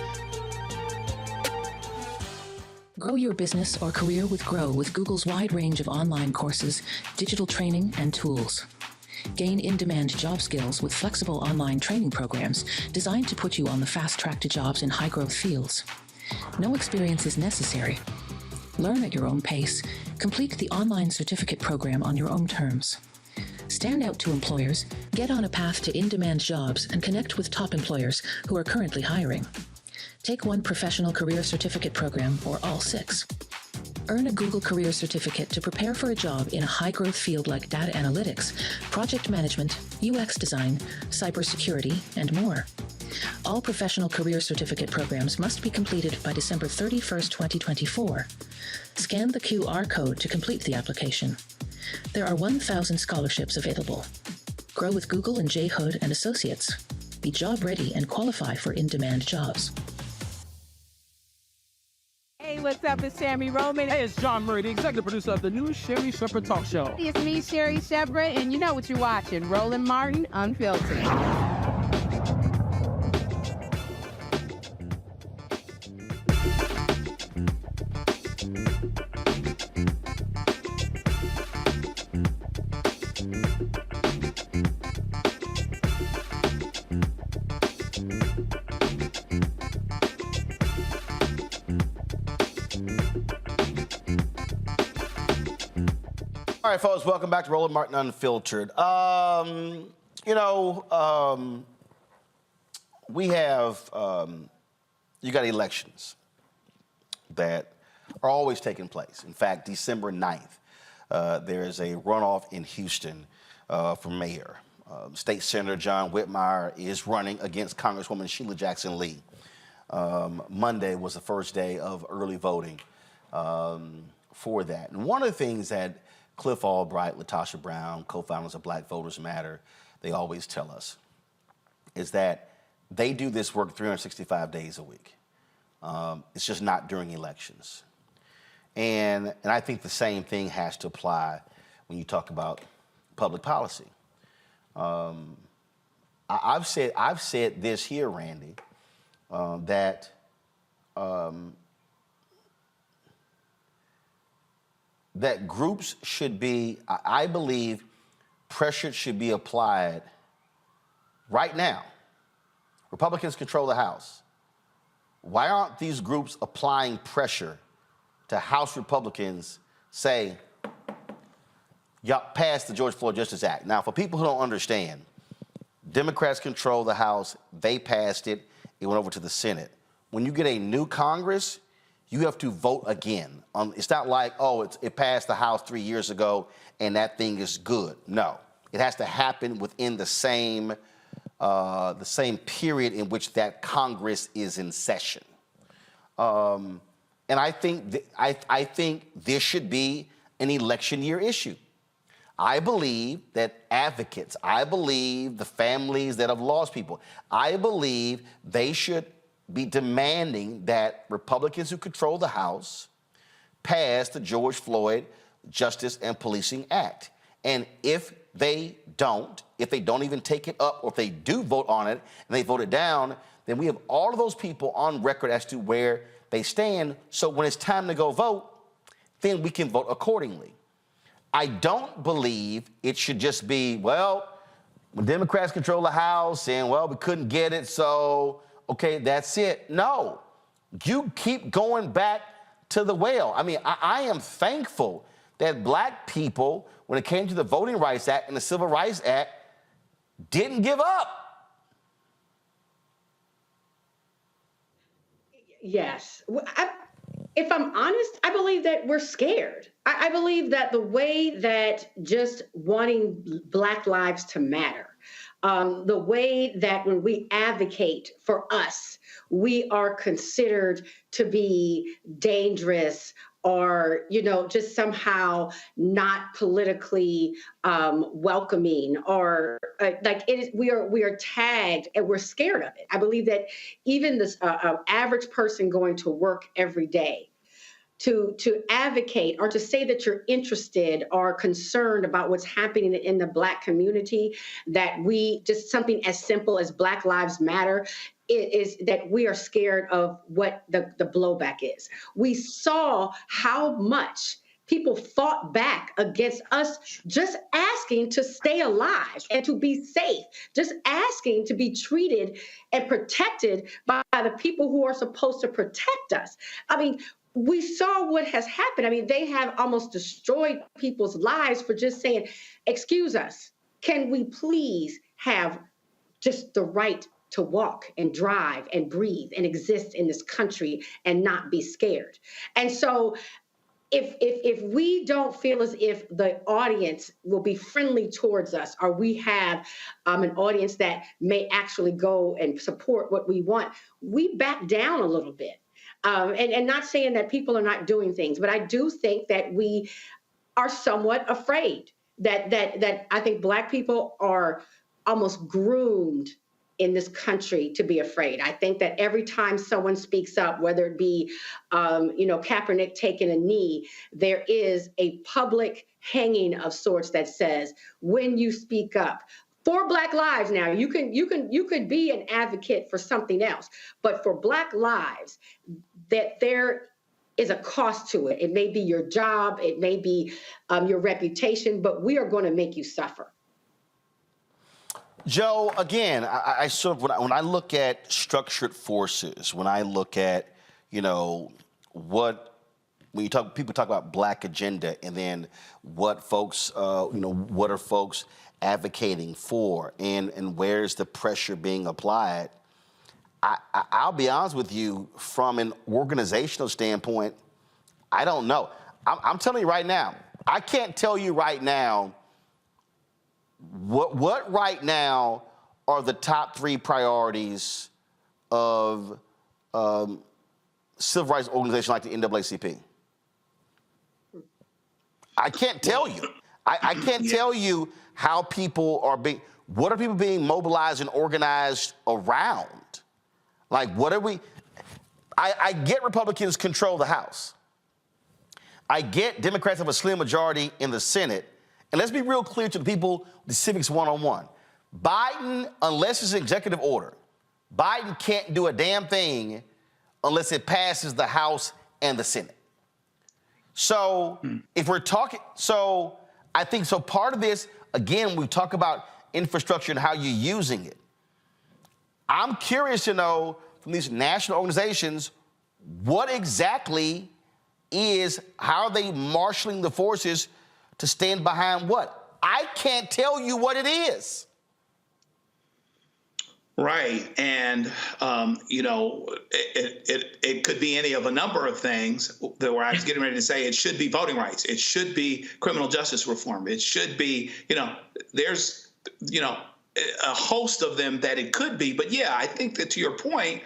Grow your business or career with Grow with Google's wide range of online courses, digital training, and tools. Gain in-demand job skills with flexible online training programs designed to put you on the fast track to jobs in high-growth fields. No experience is necessary. Learn at your own pace. Complete the online certificate program on your own terms. Stand out to employers, get on a path to in-demand jobs, and connect with top employers who are currently hiring. Take one professional career certificate program or all 6. Earn a Google Career Certificate to prepare for a job in a high-growth field like data analytics, project management, UX design, cybersecurity, and more. All professional career certificate programs must be completed by December 31st, 2024. Scan the QR code to complete the application. There are 1,000 scholarships available. Grow with Google and J. Hood and Associates. Be job ready and qualify for in-demand jobs. Hey, what's up? It's Sammy Roman. Hey, it's John Murray, the executive producer of the new Sherry Shepherd Talk Show. It's me, Sherry Shepherd, and you know what you're watching, Roland Martin Unfiltered. All right, folks, welcome back to Roland Martin Unfiltered. We have, you got elections that are always taking place. In fact, December 9th, there is a runoff in Houston for mayor. State Senator John Whitmire is running against Congresswoman Sheila Jackson Lee. Monday was the first day of early voting for that. And one of the things that Cliff Albright, Latasha Brown, co-founders of Black Voters Matter, they always tell us is that they do this work 365 days a week. It's just not during elections. And I think the same thing has to apply when you talk about public policy. I've said this here, Randy, that that groups should be, I believe, pressure should be applied right now. Republicans control the House. Why aren't these groups applying pressure to House Republicans, say, y'all pass the George Floyd Justice Act? Now, for people who don't understand, Democrats control the House. They passed it. It went over to the Senate. When you get a new Congress, you have to vote again. It's not like, oh, it passed the House 3 years ago and that thing is good. No, it has to happen within the same period in which that Congress is in session. And I think I think this should be an election year issue. I believe that advocates, I believe the families that have lost people, I believe they should be demanding that Republicans who control the House pass the George Floyd Justice and Policing Act. And if they don't even take it up, or if they do vote on it and they vote it down, then we have all of those people on record as to where they stand. So when it's time to go vote, then we can vote accordingly. I don't believe it should just be, well, when Democrats control the House and, well, we couldn't get it, so, okay, that's it. No, you keep going back to the well. I mean, I am thankful that black people, when it came to the Voting Rights Act and the Civil Rights Act, didn't give up. Yes. If I'm honest, I believe that we're scared. I believe that the way that just wanting Black lives to matter, the way that when we advocate for us, we are considered to be dangerous or, just somehow not politically welcoming, or we are tagged and we're scared of it. I believe that even this average person going to work every day to advocate or to say that you're interested or concerned about what's happening in the Black community, that we just something as simple as Black Lives Matter, is that we are scared of what the blowback is. We saw how much people fought back against us just asking to stay alive and to be safe, just asking to be treated and protected by the people who are supposed to protect us. I mean, we saw what has happened. I mean, they have almost destroyed people's lives for just saying, excuse us, can we please have just the right to walk and drive and breathe and exist in this country and not be scared? And so if we don't feel as if the audience will be friendly towards us, or we have an audience that may actually go and support what we want, we back down a little bit. And not saying that people are not doing things, but I do think that we are somewhat afraid that I think Black people are almost groomed in this country to be afraid. I think that every time someone speaks up, whether it be, Kaepernick taking a knee, there is a public hanging of sorts that says, when you speak up for Black lives, now you could be an advocate for something else, but for Black lives, that there is a cost to it. It may be your job, it may be your reputation, but we are going to make you suffer. Joe, again, I sort of, when I look at structured forces, when I look at, when people talk about Black agenda, and then what folks, what are folks advocating for, and where's the pressure being applied? I'll be honest with you, from an organizational standpoint, I don't know. I'm telling you right now, I can't tell you right now what right now are the top 3 priorities of civil rights organizations like the NAACP. I can't tell you. I can't tell you how people are what are people being mobilized and organized around? Like, what are we? I get Republicans control the House. I get Democrats have a slim majority in the Senate. And let's be real clear to the people, the Civics 101. Biden, unless it's an executive order, Biden can't do a damn thing unless it passes the House and the Senate. So if we're talking, I think part of this, again, we talk about infrastructure and how you're using it. I'm curious to know from these national organizations, what exactly how are they marshaling the forces to stand behind what? I can't tell you what it is. Right. And, it could be any of a number of things that where I was getting ready to say it should be voting rights. It should be criminal justice reform. It should be, there's, a host of them that it could be. But yeah, I think that to your point,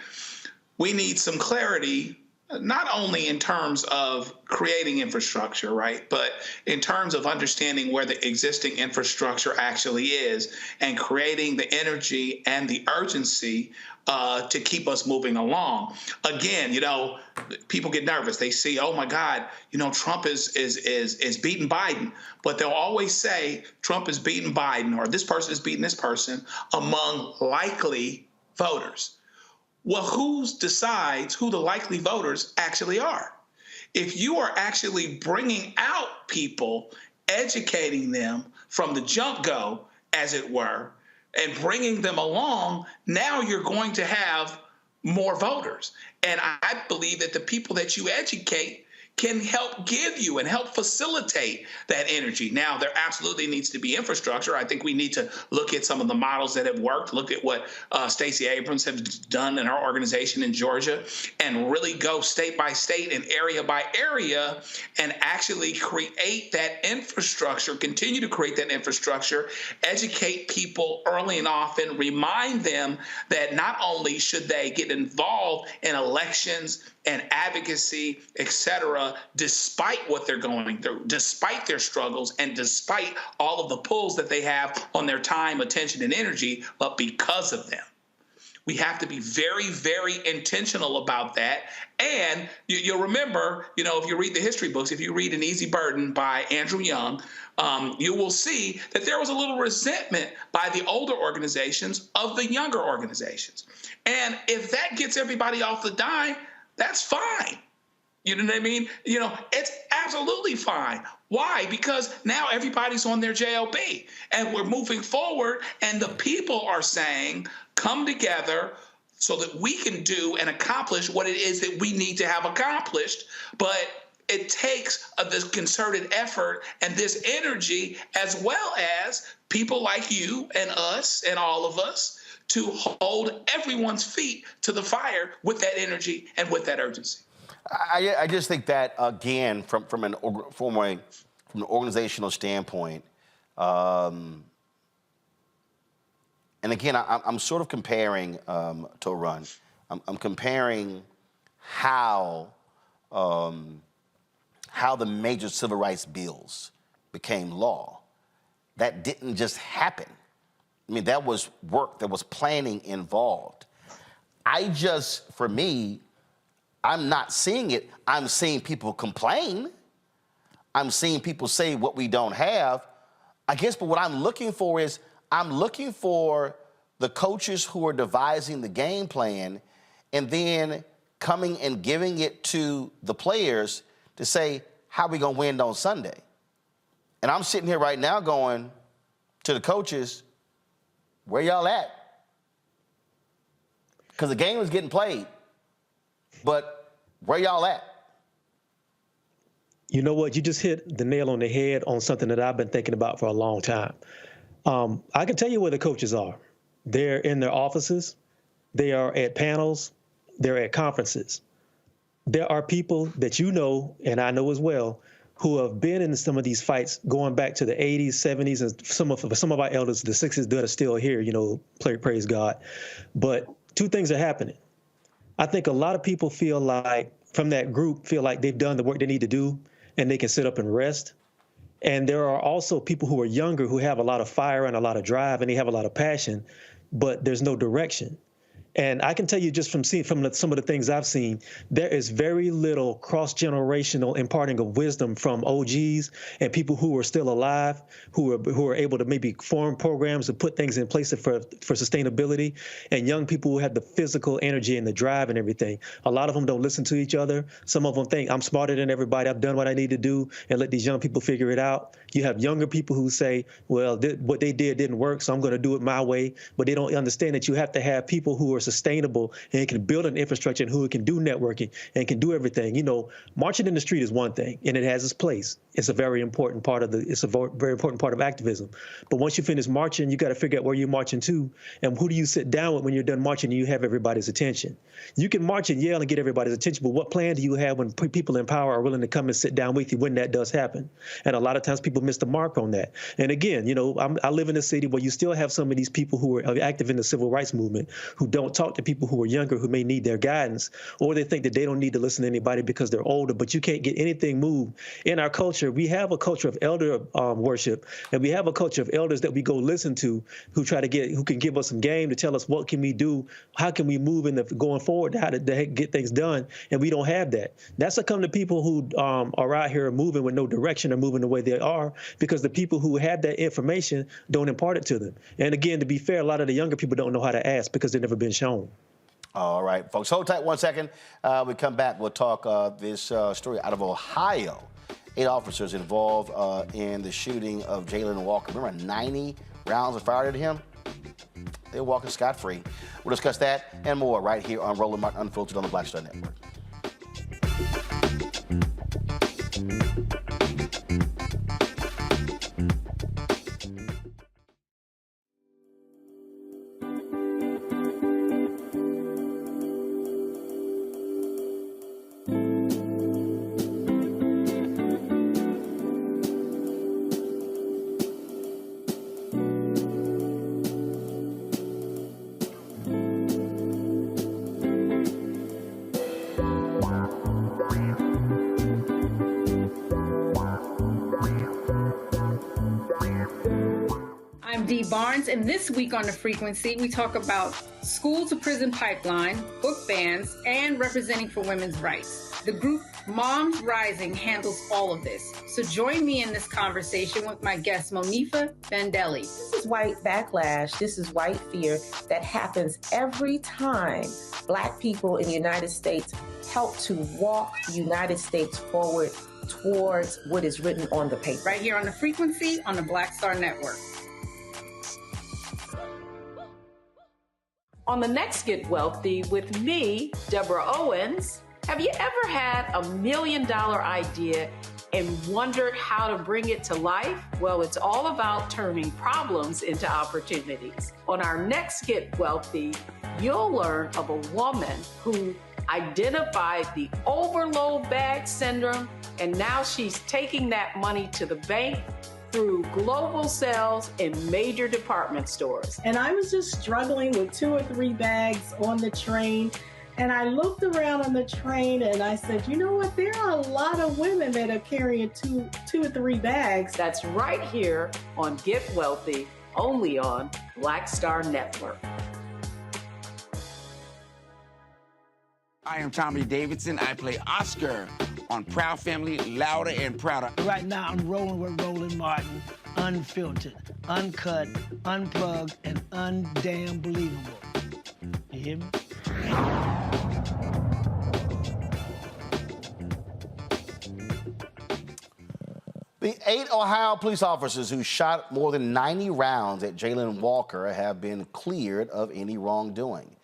we need some clarity, not only in terms of creating infrastructure, right, but in terms of understanding where the existing infrastructure actually is and creating the energy and the urgency to keep us moving along. Again, people get nervous. They see, oh my God, Trump is beating Biden, but they'll always say Trump is beating Biden or this person is beating this person among likely voters. Well, who decides who the likely voters actually are? If you are actually bringing out people, educating them from the jump-go, as it were, and bringing them along, now you're going to have more voters. And I believe that the people that you educate can help give you and help facilitate that energy. Now, there absolutely needs to be infrastructure. I think we need to look at some of the models that have worked, look at what Stacey Abrams has done in our organization in Georgia, and really go state by state and area by area and actually create that infrastructure, continue to create that infrastructure, educate people early and often, remind them that not only should they get involved in elections and advocacy, et cetera, despite what they're going through, despite their struggles, and despite all of the pulls that they have on their time, attention, and energy, but because of them. We have to be very, very intentional about that. And you'll remember, if you read the history books, if you read An Easy Burden by Andrew Young, you will see that there was a little resentment by the older organizations of the younger organizations. And if that gets everybody off the dime, that's fine. You know what I mean? It's absolutely fine. Why? Because now everybody's on their JOB and we're moving forward, and the people are saying, come together so that we can do and accomplish what it is that we need to have accomplished. But it takes this concerted effort and this energy, as well as people like you and us and all of us, to hold everyone's feet to the fire with that energy and with that urgency. I just think that, again, from an organizational standpoint, and again, I'm sort of comparing to Run. I'm comparing how the major civil rights bills became law. That didn't just happen. I mean, that was work, there was planning involved. For me, I'm not seeing it. I'm seeing people complain. I'm seeing people say what we don't have. I guess, but what I'm looking for is, I'm looking for the coaches who are devising the game plan and then coming and giving it to the players to say, how are we gonna win on Sunday? And I'm sitting here right now going to the coaches, where y'all at? Because the game was getting played, but where y'all at? You know what? You just hit the nail on the head on something that I've been thinking about for a long time. I can tell you where the coaches are. They're in their offices. They are at panels. They're at conferences. There are people that you know, and I know as well, who have been in some of these fights going back to the 80s, 70s, and some of our elders, the 60s, that are still here, praise God. But two things are happening. I think a lot of people feel like, from that group, feel like they've done the work they need to do and they can sit up and rest. And there are also people who are younger who have a lot of fire and a lot of drive and they have a lot of passion, but there's no direction. And I can tell you just from seeing some of the things I've seen, there is very little cross-generational imparting of wisdom from OGs and people who are still alive, who are able to maybe form programs and put things in place for sustainability, and young people who have the physical energy and the drive and everything. A lot of them don't listen to each other. Some of them think, I'm smarter than everybody, I've done what I need to do, and let these young people figure it out. You have younger people who say, well, what they did didn't work, so I'm going to do it my way. But they don't understand that you have to have people who are sustainable and can build an infrastructure and who can do networking and can do everything. Marching in the street is one thing, and it has its place. It's a very important part of activism. But once you finish marching, you got to figure out where you're marching to and who do you sit down with when you're done marching and you have everybody's attention. You can march and yell and get everybody's attention, but what plan do you have when people in power are willing to come and sit down with you when that does happen? And a lot of times people miss the mark on that. And again, I live in a city where you still have some of these people who are active in the civil rights movement who don't talk to people who are younger who may need their guidance, or they think that they don't need to listen to anybody because they're older, but you can't get anything moved. In our culture, we have a culture of elder worship, and we have a culture of elders that we go listen to who can give us some game to tell us what can we do, how can we move going forward, how to get things done, and we don't have that. That's come to people who are out here moving with no direction or moving the way they are because the people who have that information don't impart it to them. And again, to be fair, a lot of the younger people don't know how to ask because they've never been shown. All right, folks, hold tight 1 second. We come back, we'll talk this story out of Ohio. 8 officers involved in the shooting of Jayland Walker. Remember, 90 rounds were fired at him? They're walking scot-free. We'll discuss that and more right here on Roland Martin Unfiltered on the Black Star Network. Barnes, and this week on The Frequency, we talk about school to prison pipeline, book bans, and representing for women's rights. The group Moms Rising handles all of this. So join me in this conversation with my guest, Monifa Bandelli. This is white backlash. This is white fear that happens every time Black people in the United States help to walk the United States forward towards what is written on the paper. Right here on The Frequency on the Black Star Network. On the next Get Wealthy with me, Deborah Owens, have you ever had $1 million idea and wondered how to bring it to life? Well, it's all about turning problems into opportunities. On our next Get Wealthy, you'll learn of a woman who identified the overload bag syndrome, and now she's taking that money to the bank through global sales in major department stores. And I was just struggling with 2 or 3 bags on the train. And I looked around on the train and I said, you know what? There are a lot of women that are carrying two or 3 bags. That's right here on Get Wealthy, only on Black Star Network. I am Tommy Davidson. I play Oscar on Proud Family, Louder and Prouder. Right now, I'm rolling with Rosalynn Martin, unfiltered, uncut, unplugged, and undamn believable. You hear me? The 8 Ohio police officers who shot more than 90 rounds at Jayland Walker have been cleared of any wrongdoing.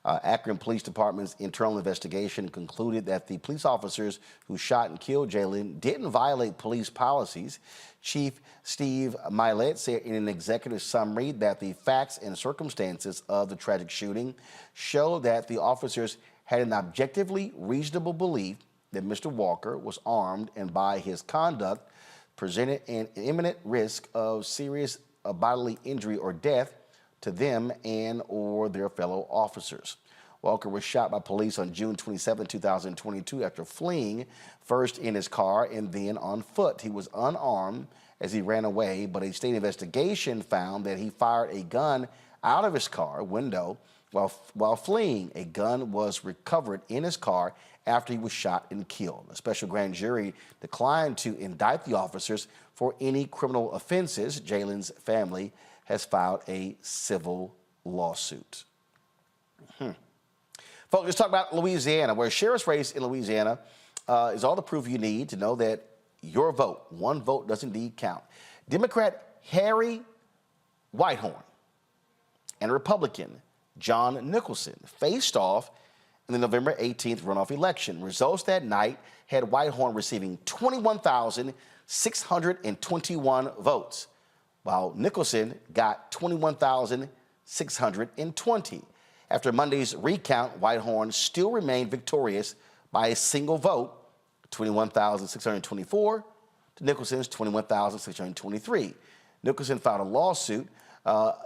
Akron Police Department's internal investigation concluded that the police officers who shot and killed Jayland didn't violate police policies. Chief Steve Milet said in an executive summary that the facts and circumstances of the tragic shooting show that the officers had an objectively reasonable belief that Mr. Walker was armed and by his conduct presented an imminent risk of serious bodily injury or death to them and or their fellow officers. Walker was shot by police on June 27, 2022 after fleeing, first in his car and then on foot. He was unarmed as he ran away, but a state investigation found that he fired a gun out of his car window while fleeing. A gun was recovered in his car after he was shot and killed. A special grand jury declined to indict the officers for any criminal offenses. Jayland's family has filed a civil lawsuit. Folks, let's talk about Louisiana, where a sheriff's race in Louisiana is all the proof you need to know that your vote, one vote, does indeed count. Democrat Harry Whitehorn and Republican John Nicholson faced off in the November 18th runoff election. Results that night had Whitehorn receiving 21,621 votes, while Nicholson got 21,620. After Monday's recount, Whitehorn still remained victorious by a single vote, 21,624 to Nicholson's 21,623. Nicholson filed a lawsuit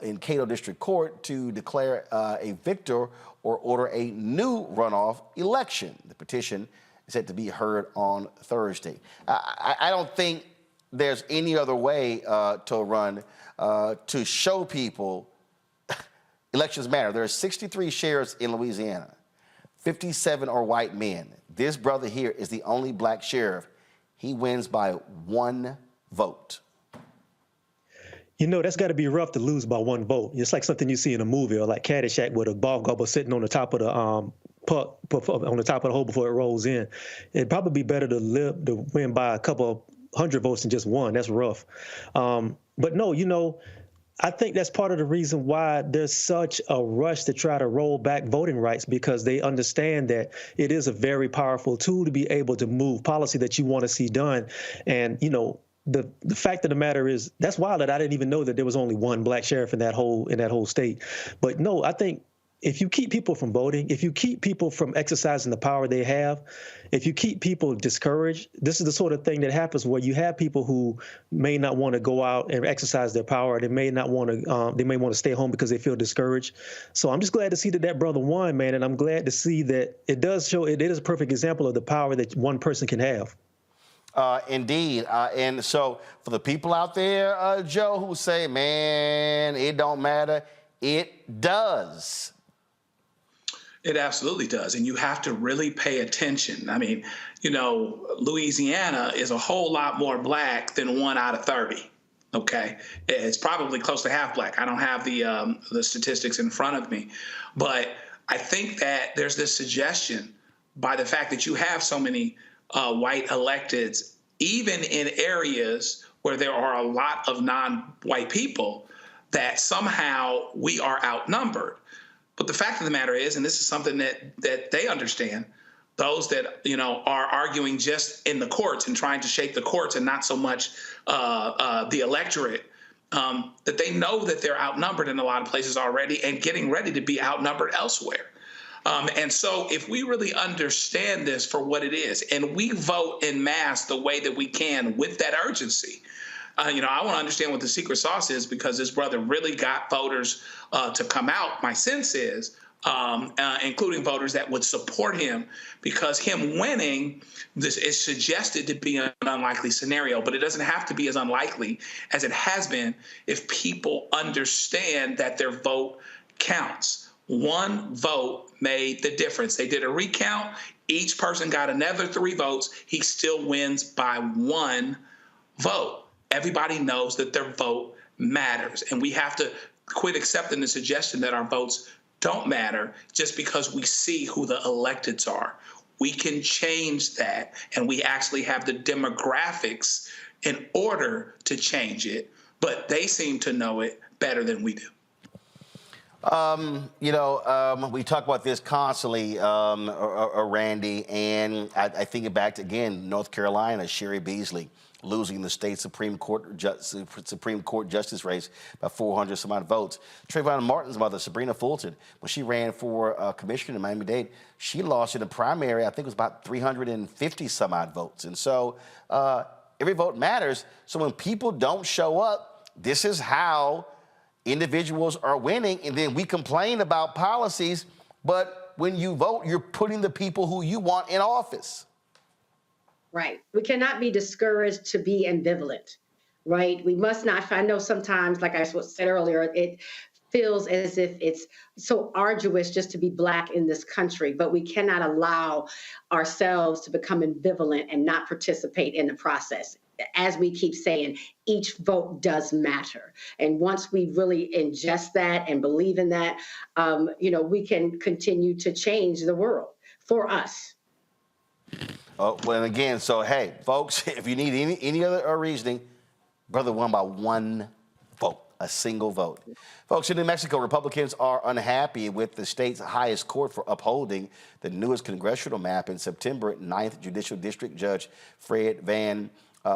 in Cato District Court to declare a victor or order a new runoff election. The petition is set to be heard on Thursday. I don't think there's any other way to run to show people elections matter. There are 63 sheriffs in Louisiana. 57 are white men. This brother here is the only black sheriff. He wins by 1 vote. You know, that's got to be rough to lose by one vote. It's like something you see in a movie, or like Caddyshack with a ball gobbler sitting on the top of the puck, on the top of the hole before it rolls in. It'd probably be better to win by a couple hundred votes than just one. That's rough. But no, you know, I think that's part of the reason why there's such a rush to try to roll back voting rights, because they understand that it is a very powerful tool to be able to move policy that you want to see done. And, you know, the fact of the matter is, that's wild that I didn't even know that there was only one black sheriff in that whole state. But no, I think if you keep people from voting, if you keep people from exercising the power they have, if you keep people discouraged, this is the sort of thing that happens where you have people who may not want to go out and exercise their power. They may not want to. They may want to stay home because they feel discouraged. So I'm just glad to see that brother won, man, and I'm glad to see that it does show. It is a perfect example of the power that one person can have. Indeed. And so for the people out there, Joe, who say, man, it don't matter, it does. It absolutely does. And you have to really pay attention. I mean, you know, Louisiana is a whole lot more black than 1 out of 30. Okay. It's probably close to half black. I don't have the statistics in front of me, but I think that there's this suggestion by the fact that you have so many white electeds, even in areas where there are a lot of non-white people, that somehow we are outnumbered. But the fact of the matter is, and this is something that they understand, those that, you know, are arguing just in the courts and trying to shape the courts and not so much the electorate, that they know that they're outnumbered in a lot of places already and getting ready to be outnumbered elsewhere. And so if we really understand this for what it is, and we vote en masse the way that we can with that urgency, you know, I want to understand what the secret sauce is, because this brother really got voters to come out. My sense is, including voters that would support him, because him winning this is suggested to be an unlikely scenario, but it doesn't have to be as unlikely as it has been if people understand that their vote counts. One vote made the difference. They did a recount. Each person got another 3 votes. He still wins by 1 vote. Everybody knows that their vote matters, and we have to quit accepting the suggestion that our votes don't matter just because we see who the electeds are. We can change that, and we actually have the demographics in order to change it, but they seem to know it better than we do. You know, we talk about this constantly, Randy, and I think it back to, again, North Carolina, Sherry Beasley losing the state Supreme Court justice race by 400 some odd votes. Trayvon Martin's mother, Sabrina Fulton, when she ran for commissioner in Miami-Dade, she lost in the primary, I think it was about 350 some odd votes. And so every vote matters. So when people don't show up, this is how individuals are winning, and then we complain about policies, but when you vote, you're putting the people who you want in office. Right. We cannot be discouraged to be ambivalent, right? We must not, I know sometimes, like I said earlier, it feels as if it's so arduous just to be Black in this country, but we cannot allow ourselves to become ambivalent and not participate in the process. As we keep saying, each vote does matter. And once we really ingest that and believe in that, you know, we can continue to change the world for us. Oh, well, and again, so, hey, folks, if you need any other reasoning, brother won by 1 vote, a single vote. Folks, in New Mexico, Republicans are unhappy with the state's highest court for upholding the newest congressional map. In September, 9th Judicial District Judge Fred Van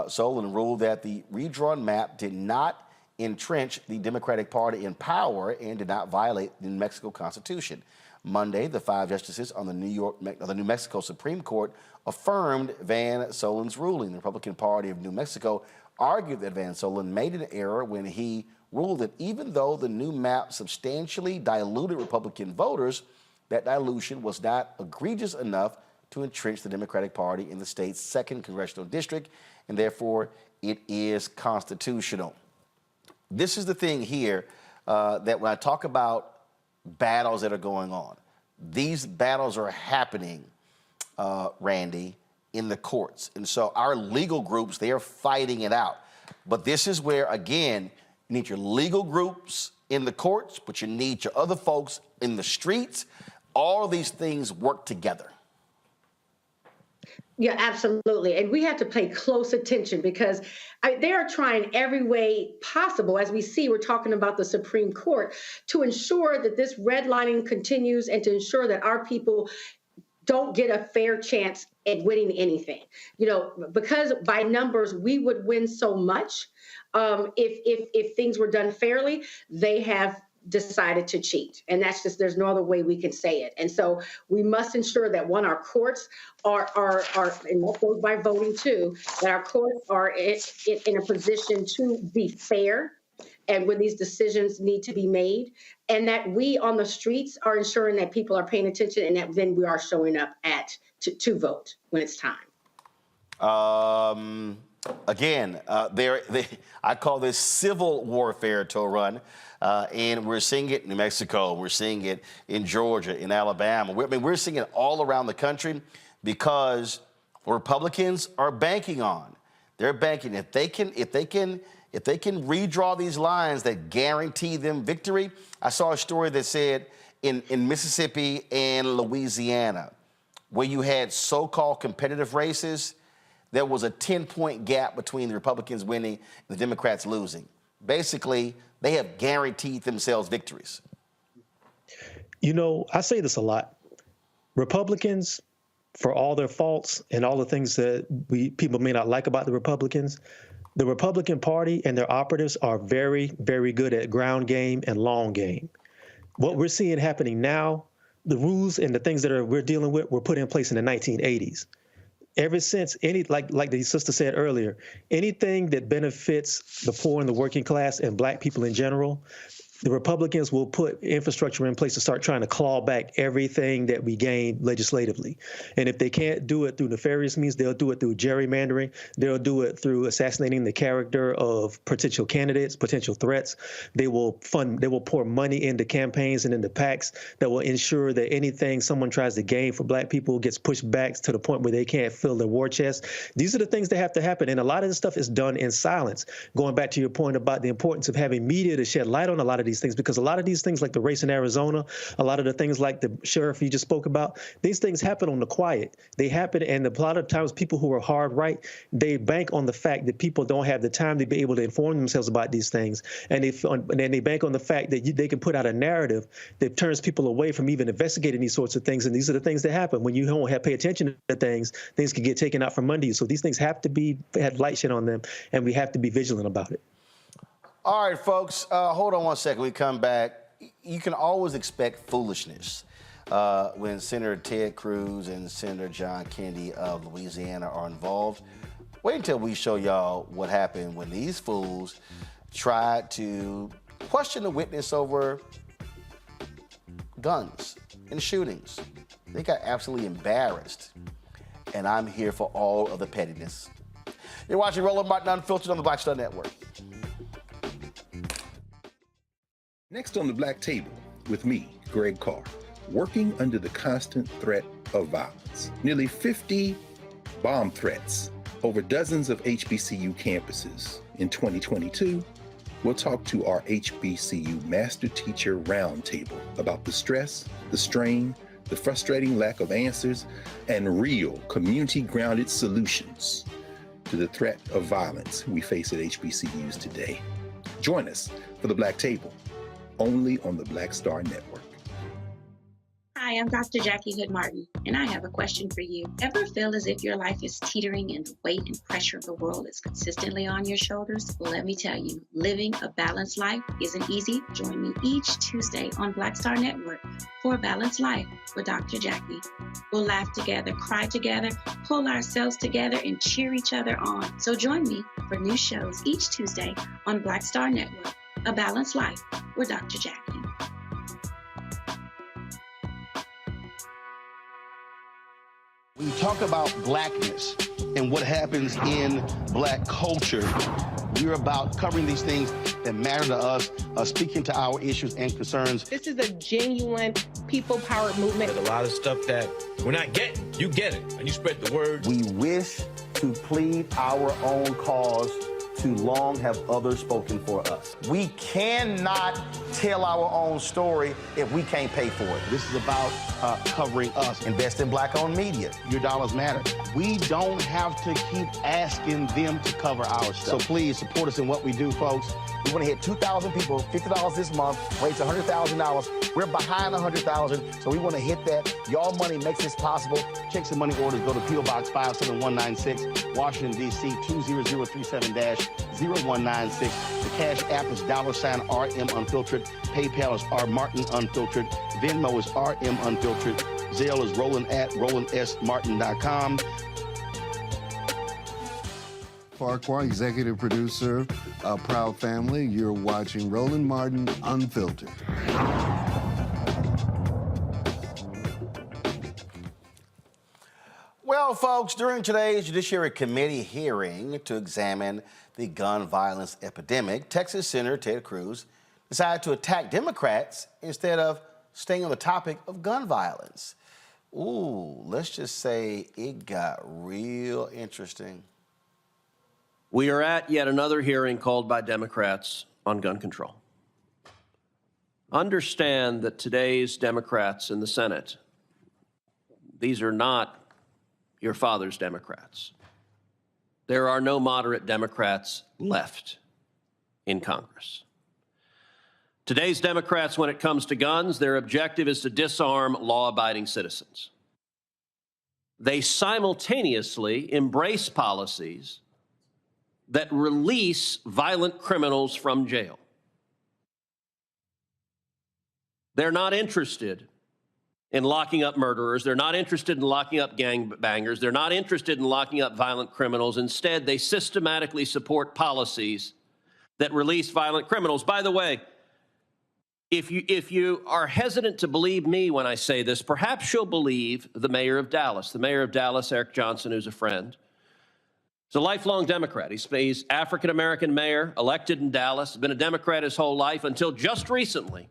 Solen ruled that the redrawn map did not entrench the Democratic Party in power and did not violate the New Mexico Constitution. Monday, the 5 justices on the New Mexico Supreme Court affirmed Van Solen's ruling. The Republican Party of New Mexico argued that Van Solen made an error when he ruled that even though the new map substantially diluted Republican voters, that dilution was not egregious enough to entrench the Democratic Party in the state's 2nd congressional district, and therefore it is constitutional. This is the thing here that when I talk about battles that are going on, these battles are happening, Randy, in the courts. And so our legal groups, they are fighting it out. But this is where, again, You need your legal groups in the courts, but you need your other folks in the streets. All of these things work together. Yeah, absolutely. And we have to pay close attention because they are trying every way possible. As we see, we're talking about the Supreme Court to ensure that this redlining continues and to ensure that our people don't get a fair chance at winning anything. You know, because by numbers, we would win so much if things were done fairly. They have decided to cheat. And that's just, there's no other way we can say it. And so we must ensure that, one, our courts are and that goes by voting too, that our courts are in a position to be fair and when these decisions need to be made, and that we on the streets are ensuring that people are paying attention and that then we are showing up to vote when it's time. Again, I call this civil warfare to run, and we're seeing it in New Mexico, we're seeing it in Georgia, in Alabama. We're seeing it all around the country because Republicans are banking on. They're banking if they can redraw these lines that guarantee them victory. I saw a story that said in Mississippi and Louisiana, where you had so-called competitive races, there was a 10-point gap between the Republicans winning and the Democrats losing. Basically, they have guaranteed themselves victories. You know, I say this a lot. Republicans, for all their faults and all the things that people may not like about the Republican Party and their operatives are very, very good at ground game and long game. What we're seeing happening now, the rules and the things that we're dealing with were put in place in the 1980s. Ever since like the sister said earlier, anything that benefits the poor and the working class and black people in general, the Republicans will put infrastructure in place to start trying to claw back everything that we gained legislatively. And if they can't do it through nefarious means, they'll do it through gerrymandering. They'll do it through assassinating the character of potential candidates, potential threats. They will pour money into campaigns and into PACs that will ensure that anything someone tries to gain for black people gets pushed back to the point where they can't fill their war chest. These are the things that have to happen. And a lot of this stuff is done in silence. Going back to your point about the importance of having media to shed light on a lot of these things, because a lot of these things like the race in Arizona, a lot of the things like the sheriff you just spoke about, these things happen on the quiet. They happen, and a lot of times people who are hard right, they bank on the fact that people don't have the time to be able to inform themselves about these things. And then they bank on the fact that they can put out a narrative that turns people away from even investigating these sorts of things. And these are the things that happen. When you don't pay attention to things can get taken out from under you. So these things have to have light shed on them, and we have to be vigilant about it. All right, folks, hold on one second. We come back. You can always expect foolishness when Senator Ted Cruz and Senator John Kennedy of Louisiana are involved. Wait until we show y'all what happened when these fools tried to question the witness over guns and shootings. They got absolutely embarrassed. And I'm here for all of the pettiness. You're watching Roland Martin Unfiltered on the Black Star Network. Next on the Black Table, with me, Greg Carr, working under the constant threat of violence. Nearly 50 bomb threats over dozens of HBCU campuses. In 2022, we'll talk to our HBCU Master Teacher Roundtable about the stress, the strain, the frustrating lack of answers, and real community-grounded solutions to the threat of violence we face at HBCUs today. Join us for the Black Table, only on the Black Star Network. Hi, I'm Dr. Jackie Hood Martin, and I have a question for you. Ever feel as if your life is teetering and the weight and pressure of the world is consistently on your shoulders? Well, let me tell you, living a balanced life isn't easy. Join me each Tuesday on Black Star Network for A Balanced Life with Dr. Jackie. We'll laugh together, cry together, pull ourselves together, and cheer each other on. So join me for new shows each Tuesday on Black Star Network, A Balanced Life with Dr. Jackie. When you talk about blackness and what happens in black culture, we're about covering these things that matter to us, speaking to our issues and concerns. This is a genuine people-powered movement. There's a lot of stuff that we're not getting. You get it, and you spread the word. We wish to plead our own cause too long have others spoken for us. We cannot tell our own story if we can't pay for it. This is about covering us. Invest in black-owned media. Your dollars matter. We don't have to keep asking them to cover our stuff. So please support us in what we do, folks. We want to hit 2,000 people, $50 this month, raise $100,000. We're behind 100,000, so we want to hit that. Y'all money makes this possible. Checks and money orders go to P.O. Box 57196, Washington, D.C. 20037-0196. The Cash App is $RM Unfiltered. PayPal is R Martin Unfiltered. Venmo is RM Unfiltered. Zelle is Roland@RolandSMartin.com. Farquhar, executive producer of Proud Family. You're watching Roland Martin Unfiltered. Well, folks, during today's Judiciary Committee hearing to examine the gun violence epidemic, Texas Senator Ted Cruz decided to attack Democrats instead of staying on the topic of gun violence. Ooh, let's just say it got real interesting. We are at yet another hearing called by Democrats on gun control. Understand that today's Democrats in the Senate, these are not your father's Democrats. There are no moderate Democrats left in Congress. Today's Democrats, when it comes to guns, their objective is to disarm law-abiding citizens. They simultaneously embrace policies that release violent criminals from jail. They're not interested in locking up murderers. They're not interested in locking up gangbangers. They're not interested in locking up violent criminals. Instead, they systematically support policies that release violent criminals. By the way, if you are hesitant to believe me when I say this, perhaps you'll believe the mayor of Dallas. The mayor of Dallas, Eric Johnson, who's a friend, he's a lifelong Democrat. He's African-American mayor, elected in Dallas, been a Democrat his whole life until just recently.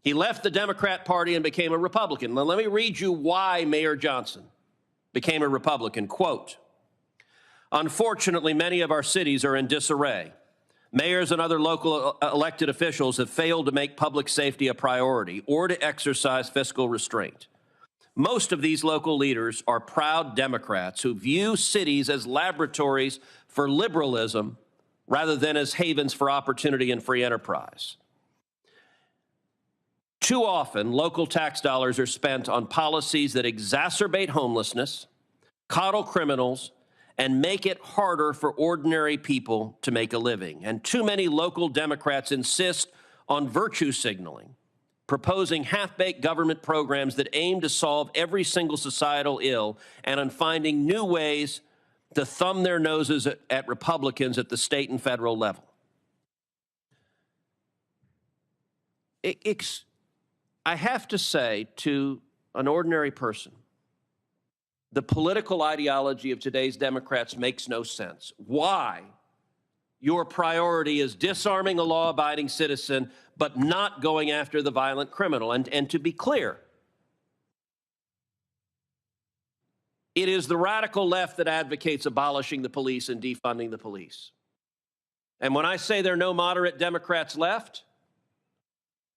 He left the Democrat Party and became a Republican. Now, let me read you why Mayor Johnson became a Republican. Quote, "Unfortunately, many of our cities are in disarray. Mayors and other local elected officials have failed to make public safety a priority or to exercise fiscal restraint. Most of these local leaders are proud Democrats who view cities as laboratories for liberalism rather than as havens for opportunity and free enterprise. Too often, local tax dollars are spent on policies that exacerbate homelessness, coddle criminals, and make it harder for ordinary people to make a living. And too many local Democrats insist on virtue signaling, proposing half-baked government programs that aim to solve every single societal ill, and on finding new ways to thumb their noses at Republicans at the state and federal level." I have to say to an ordinary person, the political ideology of today's Democrats makes no sense. Why your priority is disarming a law-abiding citizen, but not going after the violent criminal. And to be clear, it is the radical left that advocates abolishing the police and defunding the police. And when I say there are no moderate Democrats left,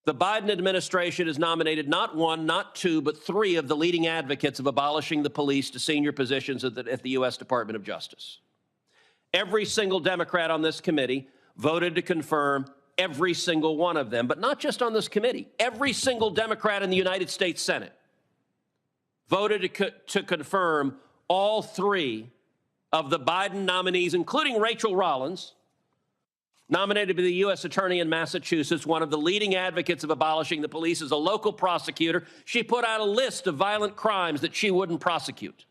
the Biden administration has nominated not one, not two, but three of the leading advocates of abolishing the police to senior positions at the U.S. Department of Justice. Every single Democrat on this committee voted to confirm every single one of them, but not just on this committee. Every single Democrat in the United States Senate voted to confirm all three of the Biden nominees, including Rachel Rollins, nominated to be the U.S. Attorney in Massachusetts, one of the leading advocates of abolishing the police, as a local prosecutor. She put out a list of violent crimes that she wouldn't prosecute.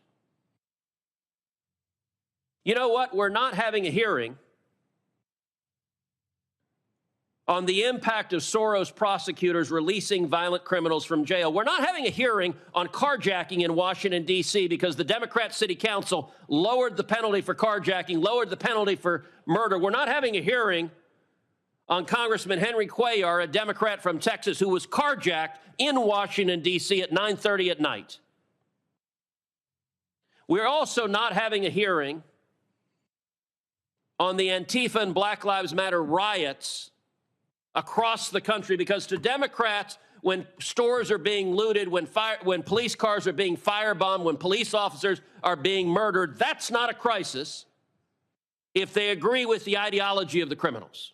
You know what? We're not having a hearing on the impact of Soros prosecutors releasing violent criminals from jail. We're not having a hearing on carjacking in Washington, D.C., because the Democrat City Council lowered the penalty for carjacking, lowered the penalty for murder. We're not having a hearing on Congressman Henry Cuellar, a Democrat from Texas, who was carjacked in Washington, D.C. at 9:30 at night. We're also not having a hearing on the Antifa and Black Lives Matter riots across the country, because to Democrats, when stores are being looted, when police cars are being firebombed, when police officers are being murdered, that's not a crisis if they agree with the ideology of the criminals.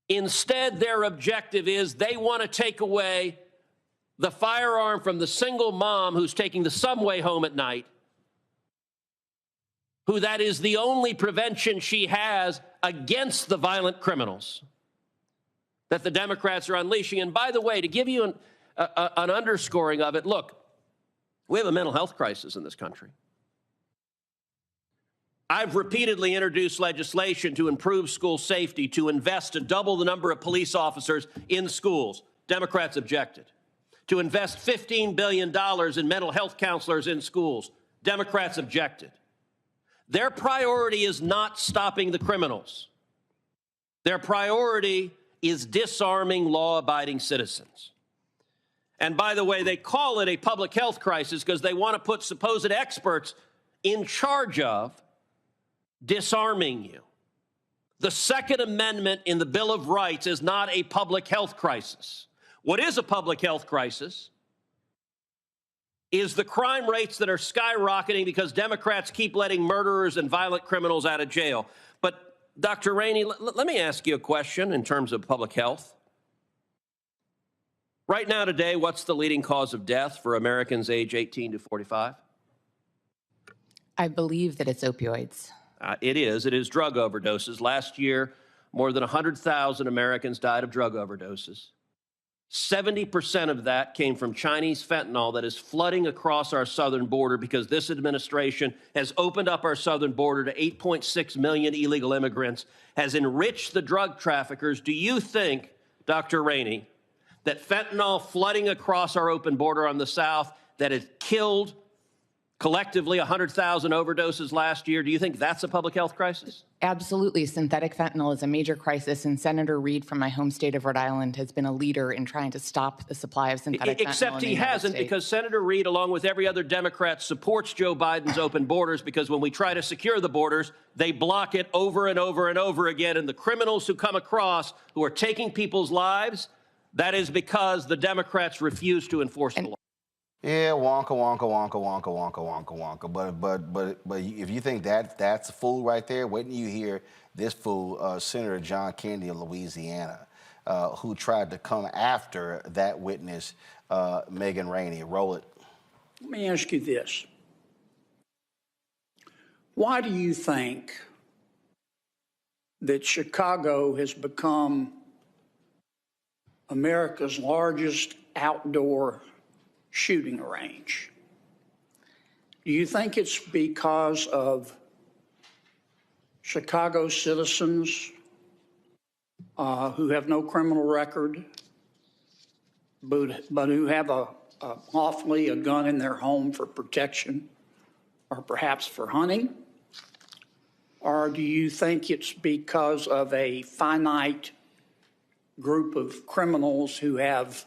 Instead, their objective is they want to take away the firearm from the single mom who's taking the subway home at night, who that is the only prevention she has against the violent criminals that the Democrats are unleashing. And by the way, to give you an underscoring of it, look, we have a mental health crisis in this country. I've repeatedly introduced legislation to improve school safety, to invest to double the number of police officers in schools. Democrats objected. To invest $15 billion in mental health counselors in schools. Democrats objected. Their priority is not stopping the criminals. Their priority is disarming law-abiding citizens. And by the way, they call it a public health crisis because they want to put supposed experts in charge of disarming you. The Second Amendment in the Bill of Rights is not a public health crisis. What is a public health crisis is the crime rates that are skyrocketing because Democrats keep letting murderers and violent criminals out of jail. But Dr. Rainey, let me ask you a question in terms of public health. Right now today, what's the leading cause of death for Americans age 18 to 45? I believe that it's opioids. It is drug overdoses. Last year, more than 100,000 Americans died of drug overdoses. 70% of that came from Chinese fentanyl that is flooding across our southern border because this administration has opened up our southern border to 8.6 million illegal immigrants, has enriched the drug traffickers. Do you think, Dr. Rainey, that fentanyl flooding across our open border on the south that has killed collectively 100,000 overdoses last year, do you think that's a public health crisis? Absolutely. Synthetic fentanyl is a major crisis, and Senator Reid from my home state of Rhode Island has been a leader in trying to stop the supply of synthetic fentanyl. Except he hasn't, because Senator Reid, along with every other Democrat, supports Joe Biden's open borders, because when we try to secure the borders, they block it over and over and over again. And the criminals who come across, who are taking people's lives, that is because the Democrats refuse to enforce the law. Yeah, wonka. But if you think that's a fool right there, wait till you hear this fool, Senator John Kennedy of Louisiana, who tried to come after that witness, Megan Rainey. Roll it. Let me ask you this. Why do you think that Chicago has become America's largest outdoor shooting range? Do you think it's because of Chicago citizens who have no criminal record, but who have lawfully a gun in their home for protection or perhaps for hunting? Or do you think it's because of a finite group of criminals who have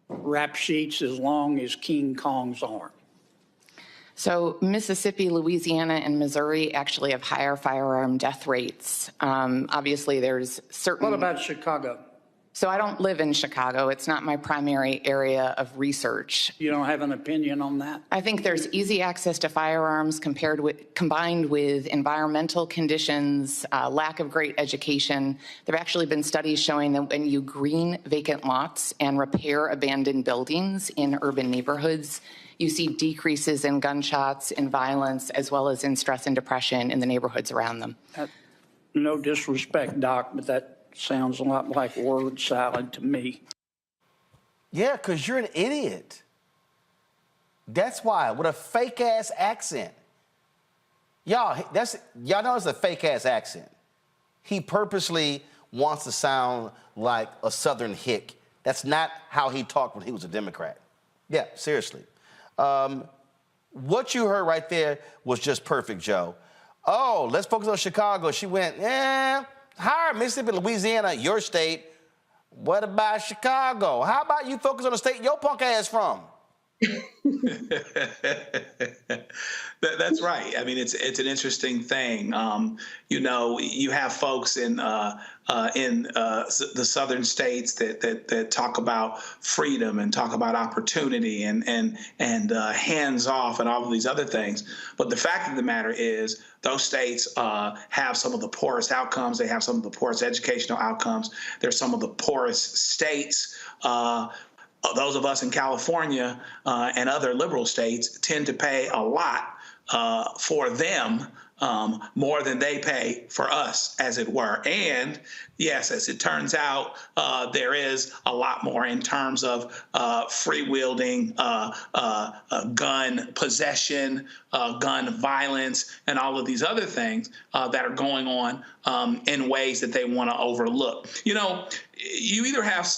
rap sheets as long as King Kong's arm? So Mississippi, Louisiana, and Missouri actually have higher firearm death rates. Obviously, there's certain... What about Chicago? So I don't live in Chicago. It's not my primary area of research. You don't have an opinion on that? I think there's easy access to firearms combined with environmental conditions, lack of great education. There have actually been studies showing that when you green vacant lots and repair abandoned buildings in urban neighborhoods, you see decreases in gunshots, in violence, as well as in stress and depression in the neighborhoods around them. No disrespect, Doc, but that sounds a lot like word salad to me. Yeah, because you're an idiot. That's why, with a fake-ass accent. Y'all know it's a fake-ass accent. He purposely wants to sound like a Southern hick. That's not how he talked when he was a Democrat. Yeah, seriously. What you heard right there was just perfect, Joe. Oh, let's focus on Chicago. She went, higher Mississippi, Louisiana, your state. What about Chicago? How about you focus on the state your punk ass from? That's right. I mean, it's an interesting thing. You have folks in the southern states that talk about freedom and talk about opportunity and hands off and all of these other things. But the fact of the matter is, those states have some of the poorest outcomes. They have some of the poorest educational outcomes. They're some of the poorest states. Those of us in California and other liberal states tend to pay a lot for them, more than they pay for us, as it were. And yes, as it turns out, there is a lot more in terms of free-wielding gun possession, gun violence, and all of these other things that are going on in ways that they want to overlook. You either have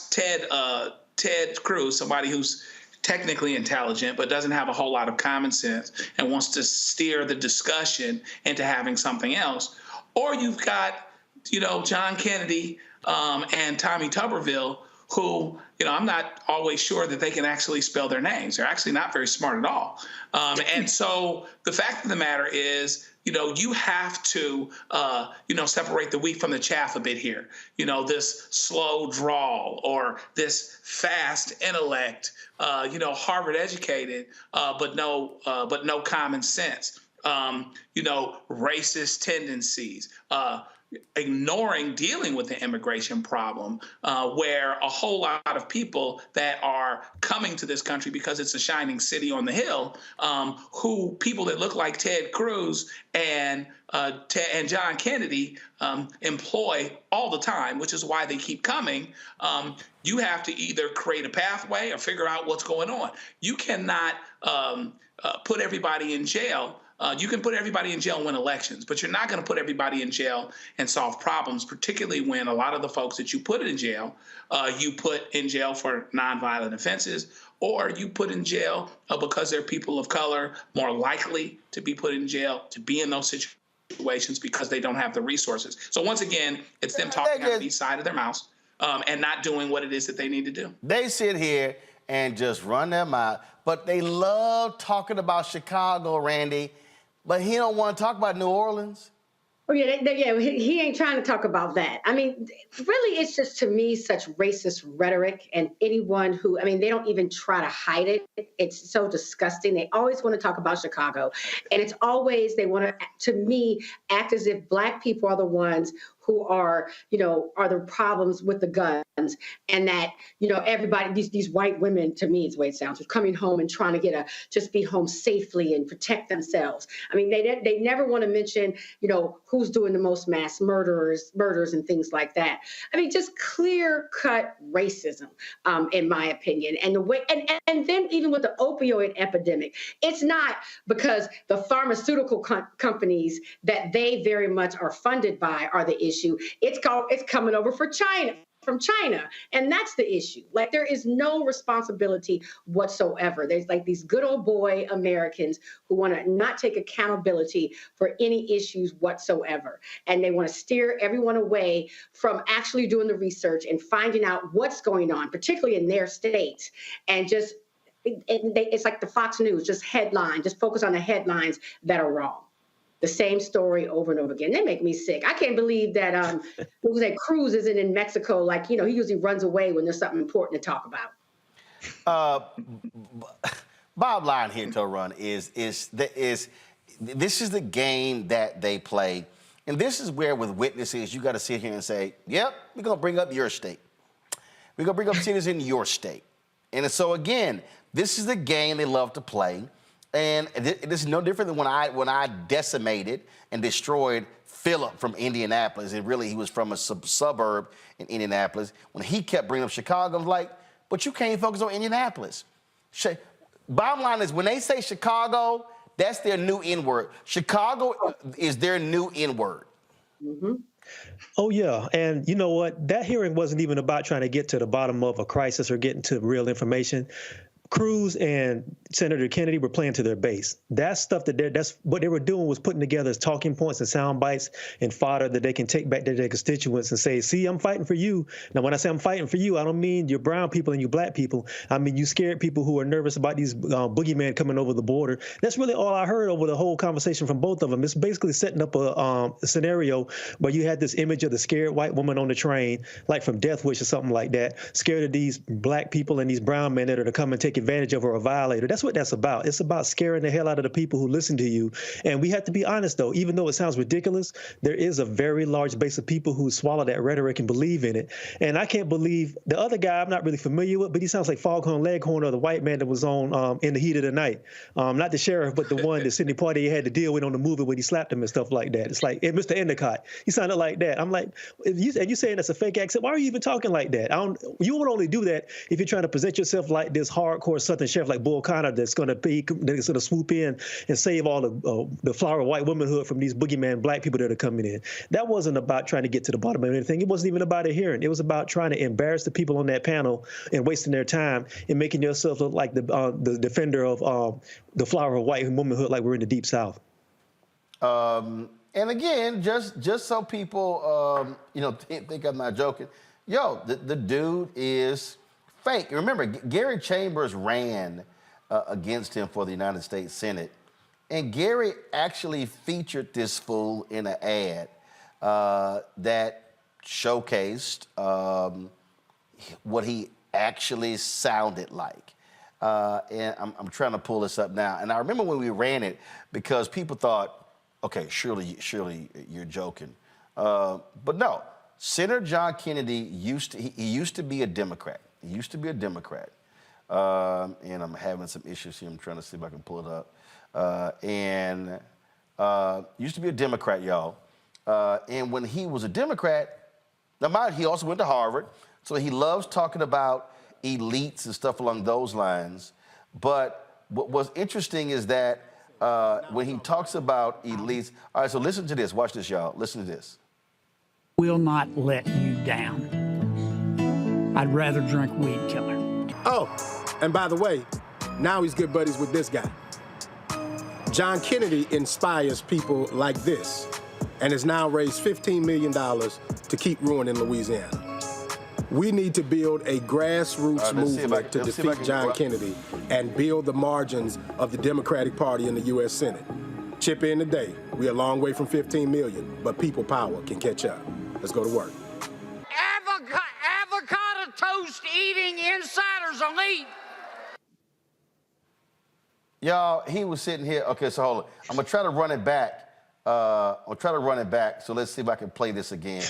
Ted Cruz, somebody who's technically intelligent but doesn't have a whole lot of common sense and wants to steer the discussion into having something else, or you've got, John Kennedy and Tommy Tuberville, who, I'm not always sure that they can actually spell their names. They're actually not very smart at all. And so the fact of the matter is, you have to, separate the wheat from the chaff a bit here. This slow drawl or this fast intellect, Harvard educated, but no common sense. Racist tendencies, ignoring dealing with the immigration problem, where a whole lot of people that are coming to this country because it's a shining city on the hill, people that look like Ted Cruz and John Kennedy employ all the time, which is why they keep coming. You have to either create a pathway or figure out what's going on. You cannot put everybody in jail. You can put everybody in jail and win elections, but you're not going to put everybody in jail and solve problems, particularly when a lot of the folks that you put in jail, you put in jail for nonviolent offenses, or you put in jail because they're people of color, more likely to be put in jail, to be in those situations because they don't have the resources. So once again, it's them talking out of each side of their mouths and not doing what it is that they need to do. They sit here and just run their mouth, but they love talking about Chicago, Randy. But he don't want to talk about New Orleans. Oh, yeah, he ain't trying to talk about that. I mean, really, it's just, to me, such racist rhetoric. And anyone who, they don't even try to hide it. It's so disgusting. They always want to talk about Chicago. And it's always, they want to me, act as if Black people are the ones who are the problems with the guns, and that, everybody, these white women, to me, is the way it sounds, are coming home and trying to just be home safely and protect themselves. They never want to mention, who's doing the most mass murders and things like that. Just clear-cut racism, in my opinion. And the way, and then even with the opioid epidemic, it's not because the pharmaceutical companies that they very much are funded by are the issue. It's coming over from China. And that's the issue. Like, there is no responsibility whatsoever. There's like these good old boy Americans who want to not take accountability for any issues whatsoever. And they want to steer everyone away from actually doing the research and finding out what's going on, particularly in their states. And just, it's like the Fox News, just focus on the headlines that are wrong. The same story over and over again. They make me sick. I can't believe that Cruz isn't in Mexico. Like, he usually runs away when there's something important to talk about. Bottom line here, Torun, is this is the game that they play. And this is where, with witnesses, you got to sit here and say, yep, we're going to bring up your state. We're going to bring up cities in your state. And so, again, this is the game they love to play. And this is no different than when I decimated and destroyed Philip from Indianapolis. And really, he was from a suburb in Indianapolis. When he kept bringing up Chicago, I was like, but you can't focus on Indianapolis. Bottom line is, when they say Chicago, that's their new N-word. Chicago is their new N-word. Mm-hmm. Oh, yeah. And you know what? That hearing wasn't even about trying to get to the bottom of a crisis or getting to real information. Cruz and Senator Kennedy were playing to their base. That's stuff that's what they were doing, was putting together as talking points and sound bites and fodder that they can take back to their constituents and say, see, I'm fighting for you. Now, when I say I'm fighting for you, I don't mean you brown people and you black people. I mean you scared people who are nervous about these boogeymen coming over the border. That's really all I heard over the whole conversation from both of them. It's basically setting up a scenario where you had this image of the scared white woman on the train, like from Death Wish or something like that, scared of these black people and these brown men that are to come and take advantage of her or violate her. That's what that's about. It's about scaring the hell out of the people who listen to you. And we have to be honest, though, even though it sounds ridiculous, there is a very large base of people who swallow that rhetoric and believe in it. And I can't believe the other guy I'm not really familiar with, but he sounds like Foghorn Leghorn or the white man that was on In the Heat of the Night. Not the sheriff, but the one that Sidney Poitier had to deal with on the movie when he slapped him and stuff like that. It's like, hey, Mr. Endicott, he sounded like that. I'm like, and you saying that's a fake accent, why are you even talking like that? You would only do that if you're trying to present yourself like this hardcore Southern sheriff like Bull Connor that's going to swoop in and save all the flower of white womanhood from these boogeyman black people that are coming in. That wasn't about trying to get to the bottom of anything. It wasn't even about a hearing. It was about trying to embarrass the people on that panel and wasting their time and making yourself look like the defender of the flower of white womanhood, like we're in the Deep South. And again, just so people, think I'm not joking. Yo, the dude is fake. Remember, Gary Chambers ran against him for the United States Senate, and Gary actually featured this fool in an ad that showcased what he actually sounded like. And I'm trying to pull this up now. And I remember when we ran it, because people thought, okay, surely you're joking. But no, Senator John Kennedy used to be a Democrat. He used to be a Democrat. And I'm having some issues here. I'm trying to see if I can pull it up. Used to be a Democrat, y'all. And when he was a Democrat, now mind, he also went to Harvard, so he loves talking about elites and stuff along those lines. But what's interesting is that when he talks about elites, all right, so listen to this. Watch this, y'all. Listen to this. Will not let you down. I'd rather drink weed killer. Oh, and by the way, now he's good buddies with this guy. John Kennedy inspires people like this and has now raised $15 million to keep ruining Louisiana. We need to build a grassroots movement to defeat John Kennedy and build the margins of the Democratic Party in the U.S. Senate. Chip in today. We're a long way from 15 million, but people power can catch up. Let's go to work. Avocado toast eating insiders elite. Y'all, he was sitting here. Okay, so hold on. I'm going to try to run it back. So let's see if I can play this again.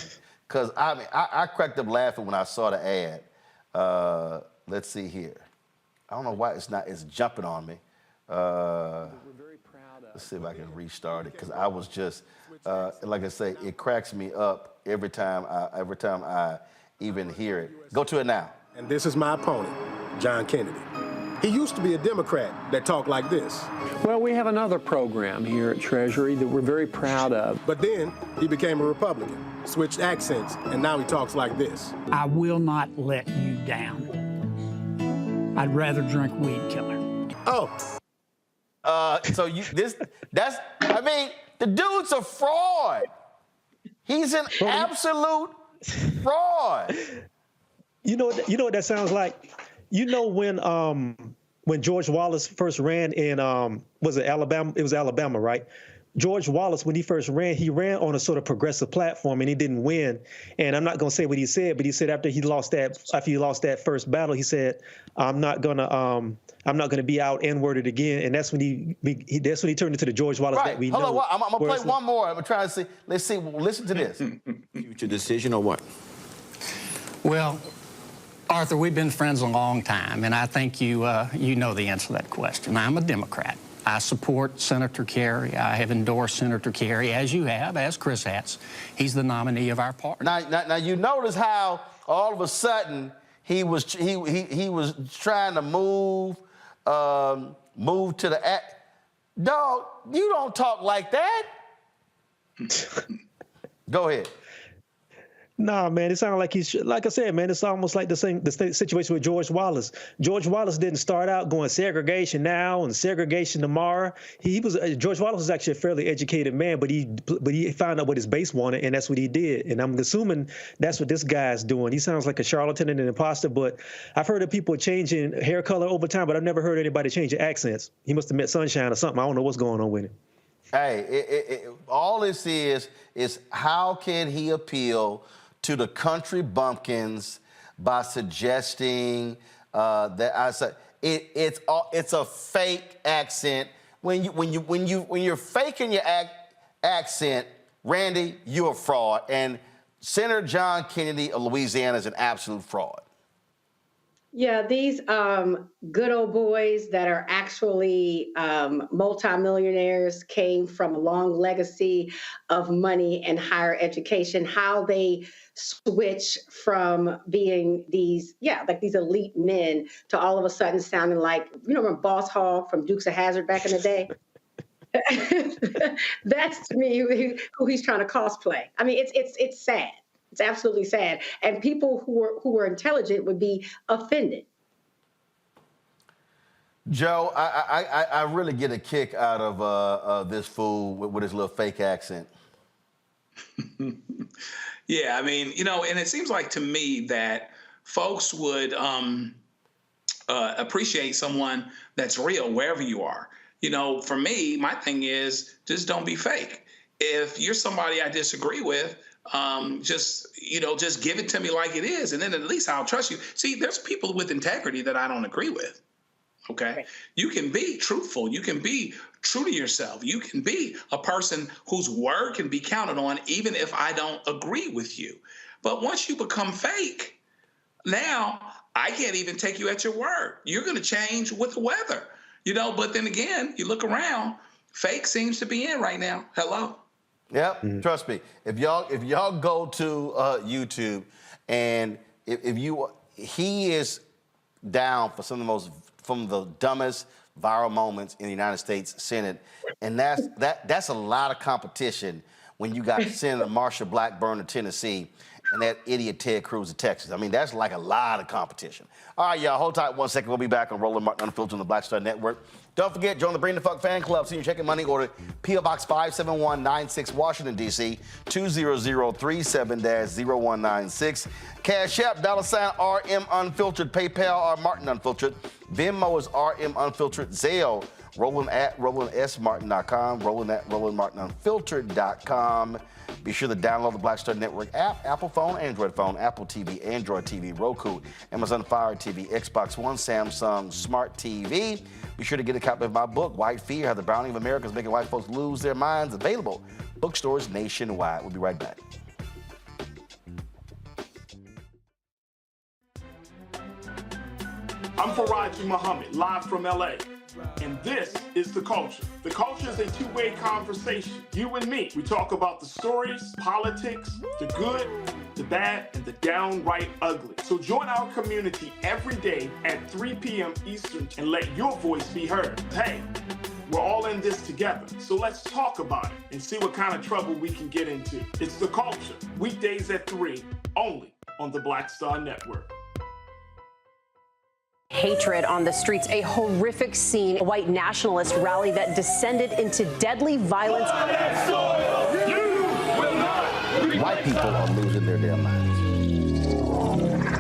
Because I cracked up laughing when I saw the ad. Let's see here. I don't know why it's jumping on me. Let's see if I can restart it, because I was just, like I say, it cracks me up every time I even hear it. Go to it now. And this is my opponent, John Kennedy. He used to be a Democrat that talked like this. Well, we have another program here at Treasury that we're very proud of. But then he became a Republican, switched accents, and now he talks like this. I will not let you down. I'd rather drink weed killer. Oh. The dude's a fraud. He's an absolute fraud. You know what that sounds like? You know when George Wallace first ran in was it Alabama? It was Alabama, right? George Wallace, when he first ran, he ran on a sort of progressive platform, and he didn't win. And I'm not going to say what he said, but he said after he lost that first battle, he said, "I'm not gonna be out N-worded again." And that's when he turned into the George Wallace that we know. Hold on, I'm gonna play one more. I'm trying to see. Let's see. Listen to this. Future decision or what? Well, Arthur, we've been friends a long time, and I think you know the answer to that question. I'm a Democrat. I support Senator Kerry. I have endorsed Senator Kerry, as you have, as Chris has. He's the nominee of our party. Now you notice how all of a sudden he was trying to move to the dog. You don't talk like that. Go ahead. Nah, man, it sounded like he's, like I said, man, it's almost like the situation with George Wallace. George Wallace didn't start out going segregation now and segregation tomorrow. George Wallace was actually a fairly educated man, but he found out what his base wanted, and that's what he did. And I'm assuming that's what this guy's doing. He sounds like a charlatan and an imposter, but I've heard of people changing hair color over time, but I've never heard anybody change accents. He must have met Sunshine or something. I don't know what's going on with him. Hey, all this is how can he appeal to the country bumpkins by suggesting that it's a fake accent. When you're faking your accent, Randy, you're a fraud. And Senator John Kennedy of Louisiana is an absolute fraud. Yeah, these good old boys that are actually multimillionaires came from a long legacy of money and higher education. How they switch from being these elite men to all of a sudden sounding like, remember Boss Hogg from Dukes of Hazzard back in the day? That's to me who he's trying to cosplay. I mean, it's sad. It's absolutely sad. And people who are intelligent would be offended. Joe, I really get a kick out of this fool with his little fake accent. Yeah, I mean, and it seems like to me that folks would appreciate someone that's real wherever you are. For me, my thing is just don't be fake. If you're somebody I disagree with, just give it to me like it is, and then at least I'll trust you. See, there's people with integrity that I don't agree with. Okay. Right. You can be truthful. You can be true to yourself. You can be a person whose word can be counted on, even if I don't agree with you. But once you become fake, now I can't even take you at your word. You're going to change with the weather, but then again, you look around, fake seems to be in right now. Hello. Yep. Trust me. If y'all go to YouTube and he is down for some of the dumbest viral moments in the United States Senate, and that's a lot of competition when you got Senator Marsha Blackburn of Tennessee and that idiot Ted Cruz of Texas. I mean, that's like a lot of competition. All right, y'all, hold tight 1 second. We'll be back on Roland Martin Unfiltered on the Black Star Network. Don't forget, join the Bring the Fuck fan club. Senior checking money order, P.O. Box 57196, Washington, D.C., 20037-0196. Cash App, $RM Unfiltered. PayPal, R Martin Unfiltered. Venmo is RM Unfiltered. Zelle, Roland at RolandSMartin.com. Roland at RolandMartinUnfiltered.com. Be sure to download the Black Star Network app, Apple phone, Android phone, Apple TV, Android TV, Roku, Amazon Fire TV, Xbox One, Samsung Smart TV. Be sure to get a copy of my book, White Fear, How the Browning of America is Making White Folks Lose Their Minds, available bookstores nationwide. We'll be right back. I'm Faraji Muhammad, live from LA. And this is The Culture. The Culture is a two-way conversation. You and me. We talk about the stories, politics, the good, the bad, and the downright ugly. So join our community every day at 3 p.m. Eastern and let your voice be heard. Hey, we're all in this together. So let's talk about it and see what kind of trouble we can get into. It's The Culture, weekdays at 3, only on the Black Star Network. Hatred on the streets, a horrific scene, a white nationalist rally that descended into deadly violence. White people are losing their damn minds.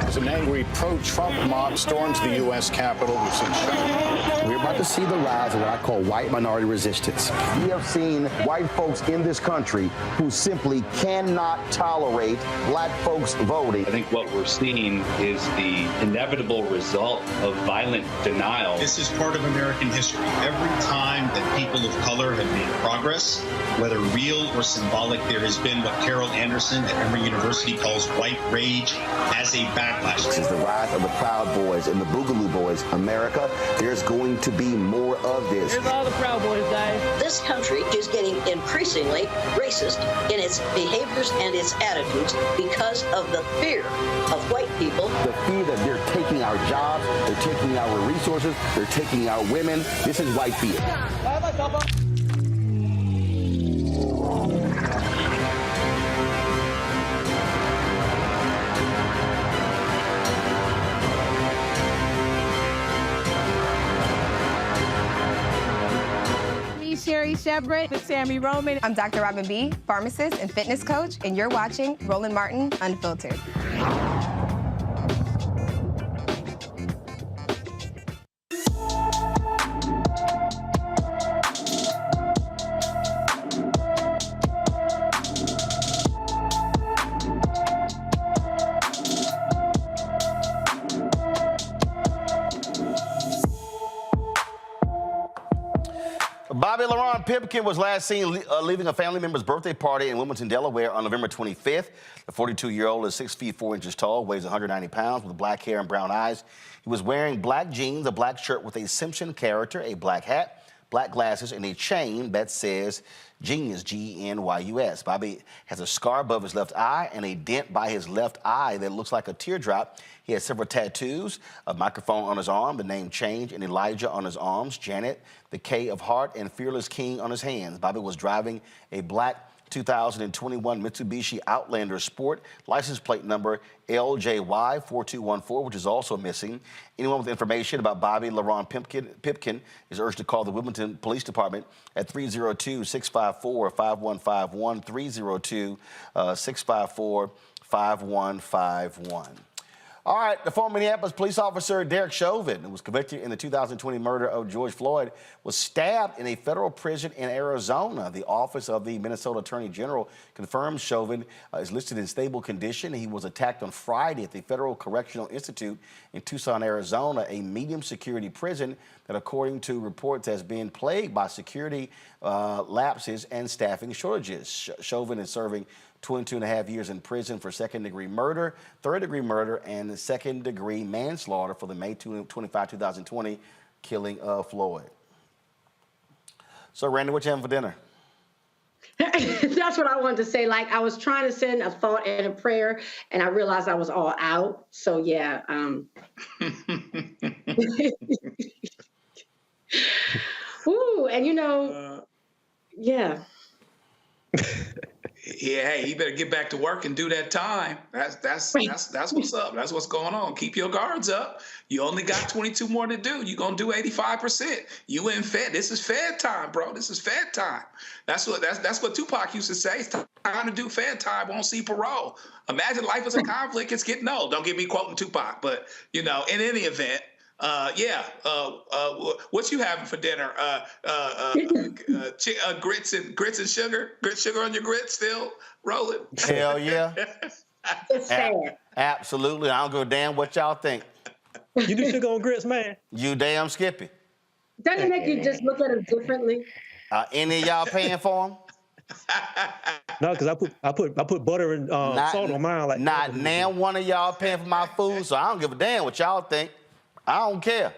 As an angry pro-Trump mob storms the U.S. Capitol, we've seen shooting. We're about to see the rise of what I call white minority resistance. We have seen white folks in this country who simply cannot tolerate black folks voting. I think what we're seeing is the inevitable result of violent denial. This is part of American history. Every time that people of color have made progress, whether real or symbolic, there has been what Carol Anderson at Emory University calls white rage as a backlash. This is the rise of the Proud Boys and the Boogaloo Boys. America, there's going to be more of this. Here's all the Proud Boys, guys. This country is getting increasingly racist in its behaviors and its attitudes because of the fear of white people. The fear that they're taking our jobs, they're taking our resources, they're taking our women. This is white fear. Mary Shepard with Sammy Roman. I'm Dr. Robin B., pharmacist and fitness coach, and you're watching Roland Martin Unfiltered. Bobby LaRon Pipkin was last seen leaving a family member's birthday party in Wilmington, Delaware on November 25th. The 42-year-old is 6 feet 4 inches tall, weighs 190 pounds, with black hair and brown eyes. He was wearing black jeans, a black shirt with a Simpson character, a black hat, black glasses, and a chain that says Genius, G-E-N-Y-U-S. Bobby has a scar above his left eye and a dent by his left eye that looks like a teardrop. He has several tattoos, a microphone on his arm, the name Change, and Elijah on his arms, Janet, the K of Heart, and Fearless King on his hands. Bobby was driving a black 2021 Mitsubishi Outlander Sport, license plate number LJY4214, which is also missing. Anyone with information about Bobby LaRon Pipkin is urged to call the Wilmington Police Department at 302-654-5151, 302-654-5151. All right, the former Minneapolis police officer Derek Chauvin, who was convicted in the 2020 murder of George Floyd, was stabbed in a federal prison in Arizona. The Office of the Minnesota Attorney General confirms Chauvin is listed in stable condition. He was attacked on Friday at the Federal Correctional Institute in Tucson, Arizona, a medium security prison that, according to reports, has been plagued by security lapses and staffing shortages. Chauvin is serving 22.5 years in prison for second-degree murder, third-degree murder, and second-degree manslaughter for the May 25, 2020 killing of Floyd. So, Randy, what you having for dinner? That's what I wanted to say. Like, I was trying to send a thought and a prayer, and I realized I was all out. So, yeah. Ooh, and you know, yeah. Yeah, hey, you better get back to work and do that time. That's what's up. That's what's going on. Keep your guards up. You only got 22 more to do. You're gonna do 85%. You in Fed. This is Fed time, bro. This is Fed time. That's what Tupac used to say. It's time to do Fed time. Won't see parole. Imagine life is a conflict. It's getting old. Don't get me quoting Tupac, but you know, in any event. What you having for dinner? Grits and sugar? Sugar on your grits still rolling? Hell yeah. It's sad. Absolutely. I don't give a damn what y'all think. You do sugar on grits, man? You damn Skippy. Doesn't it make you just look at them differently? Any of y'all paying for them? No, because I put butter and salt on mine. Like not now one of y'all paying for my food, so I don't give a damn what y'all think. I don't care.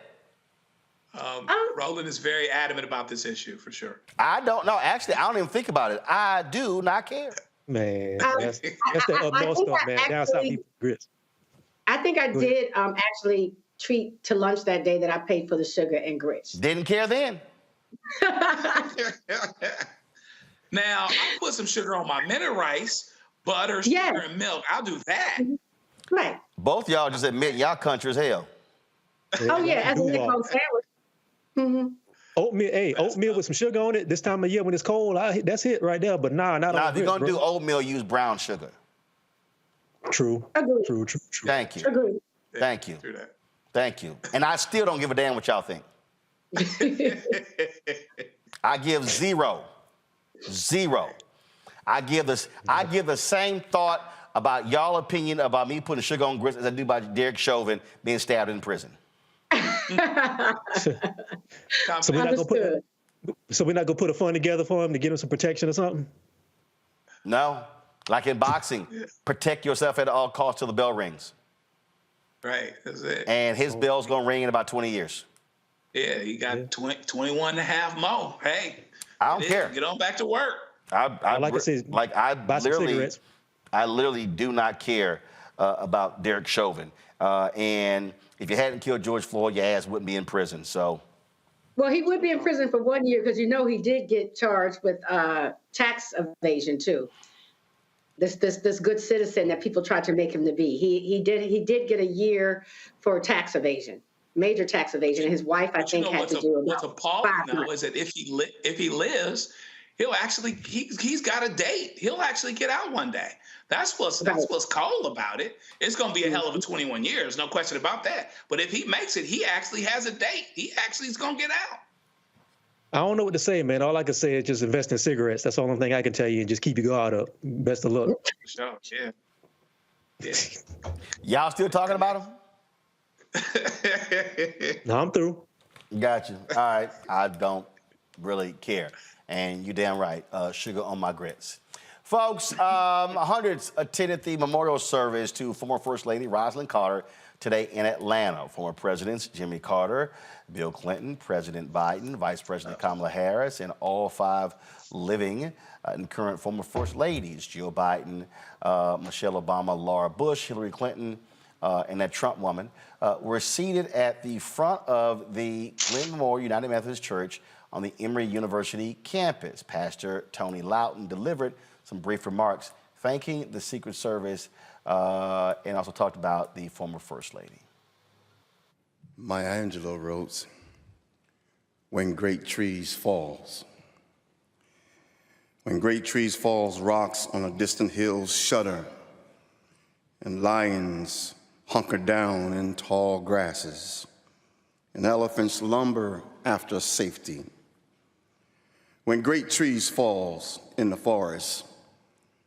Roland is very adamant about this issue, for sure. I don't know. Actually, I don't even think about it. I do not care. Man, that's the up north stuff, man. Down south people grits. I think I did actually treat to lunch that day that I paid for the sugar and grits. Didn't care then. Now, I put some sugar on my minute rice, butter, sugar, and milk. I'll do that. Right. Both y'all just admit y'all country as hell. Oh, yeah, as a Nick-Home sandwich. Mm-hmm. Oatmeal with some sugar on it this time of year when it's cold, that's it right there. But not on if you're going to do oatmeal, use brown sugar. True. Agreed. True. Thank you. Agreed. Thank you. Thank you. And I still don't give a damn what y'all think. I give zero. I give the same thought about y'all opinion about me putting sugar on grits as I do about Derek Chauvin being stabbed in prison. So we're not gonna put a fund together for him to get him some protection or something? No. Like in boxing, protect yourself at all costs till the bell rings. Right, that's it. And his bell's gonna ring in about 20 years. Yeah, he got 21 and a half more. Hey, I don't care. Get on back to work. I literally do not care about Derek Chauvin. And if you hadn't killed George Floyd, your ass wouldn't be in prison. So, well, he would be in prison for 1 year because he did get charged with tax evasion too. This good citizen that people tried to make him to be. He did get a year for tax evasion. major tax evasion. And his wife, I think, had to do what's about appalling 5 though months. is that if he lives, he'll actually he's got a date. He'll actually get out one day. That's what's cold about it. It's going to be a hell of a 21 years, no question about that. But if he makes it, he actually has a date. He actually is going to get out. I don't know what to say, man. All I can say is just invest in cigarettes. That's the only thing I can tell you, and just keep your guard up. Best of luck. Sure, yeah. Y'all still talking about him? No, I'm through. Got you. All right. I don't really care. And you're damn right. Sugar on my grits. Folks, hundreds attended the memorial service to former First Lady Rosalynn Carter today in Atlanta. Former Presidents Jimmy Carter, Bill Clinton, President Biden, Vice President Kamala Harris, and all 5 living and current former First Ladies, Jill Biden, Michelle Obama, Laura Bush, Hillary Clinton, and that Trump woman, were seated at the front of the Clinton Memorial United Methodist Church on the Emory University campus. Pastor Tony Loughton delivered some brief remarks thanking the Secret Service and also talked about the former First Lady. Maya Angelou wrote, "When great trees falls. When great trees falls, rocks on a distant hill shudder, and lions hunker down in tall grasses, and elephants lumber after safety. When great trees falls in the forest,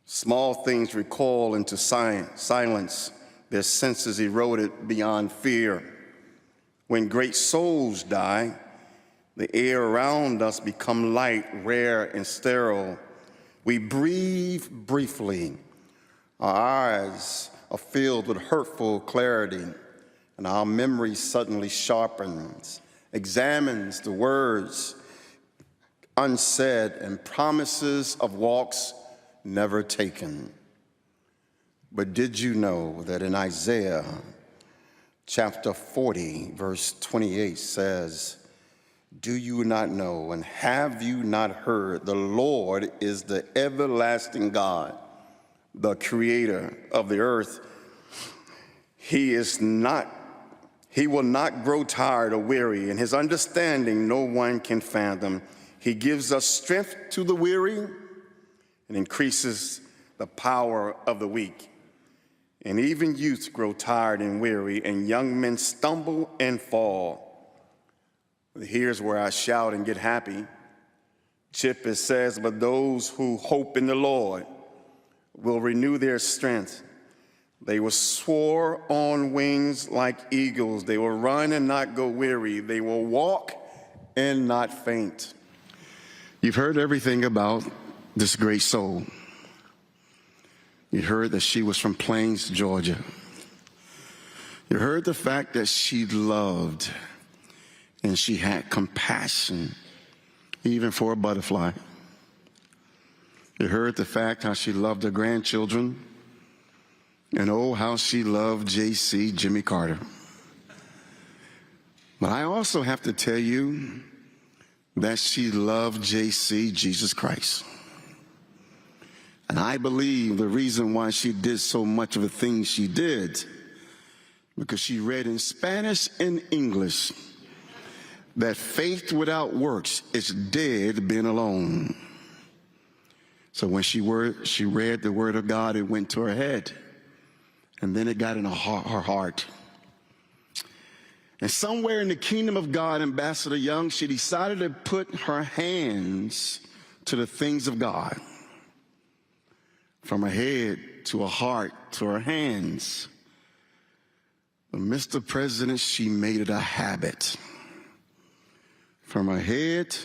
small things recoil into silence, their senses eroded beyond fear. When great souls die, the air around us become light, rare, and sterile. We breathe briefly. Our eyes are filled with hurtful clarity, and our memory suddenly sharpens, examines the words unsaid and promises of walks never taken. But did you know that in Isaiah chapter 40, verse 28 says, "Do you not know and have you not heard? The Lord is the everlasting God, the creator of the earth. He will not grow tired or weary, and his understanding no one can fathom. He gives us strength to the weary and increases the power of the weak. And even youths grow tired and weary, and young men stumble and fall. But here's where I shout and get happy. Chip, it says, but those who hope in the Lord will renew their strength. They will soar on wings like eagles. They will run and not go weary. They will walk and not faint." You've heard everything about this great soul. You heard that she was from Plains, Georgia. You heard the fact that she loved and she had compassion, even for a butterfly. You heard the fact how she loved her grandchildren, and oh, how she loved JC, Jimmy Carter. But I also have to tell you that she loved JC, Jesus Christ. And I believe the reason why she did so much of the things she did, because she read in Spanish and English that faith without works is dead being alone. So when she read the word of God, it went to her head, and then it got in her heart. And somewhere in the kingdom of God, Ambassador Young, she decided to put her hands to the things of God. From her head to her heart to her hands. But Mr. President, she made it a habit. From her head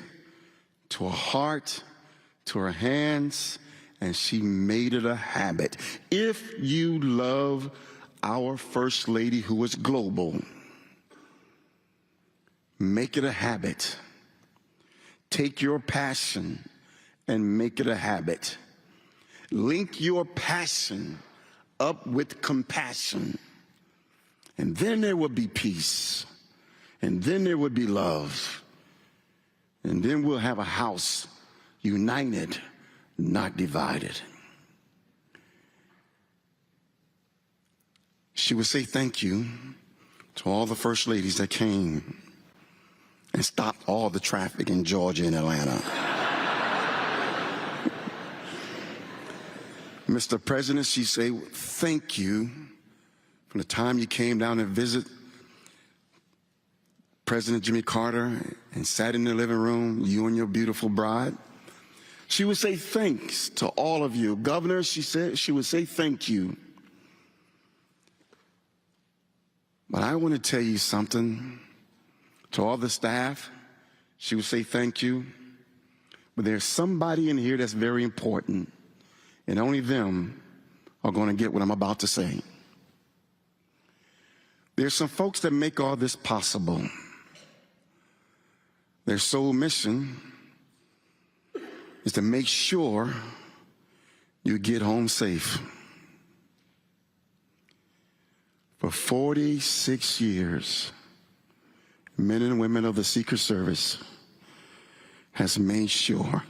to her heart to her hands, and she made it a habit. If you love our First Lady, who is global, make it a habit. Take your passion and make it a habit. Link your passion up with compassion. And then there will be peace. And then there will be love. And then we'll have a house united, not divided. She would say thank you to all the first ladies that came and stopped all the traffic in Georgia and Atlanta. Mr. President, she say, thank you from the time you came down to visit President Jimmy Carter and sat in the living room, you and your beautiful bride. She would say thanks to all of you. Governor, she said, she would say thank you. But I want to tell you something. To all the staff, she would say thank you. But there's somebody in here that's very important, and only them are going to get what I'm about to say. There's some folks that make all this possible. Their sole mission is to make sure you get home safe. For 46 years, men and women of the Secret Service has made sure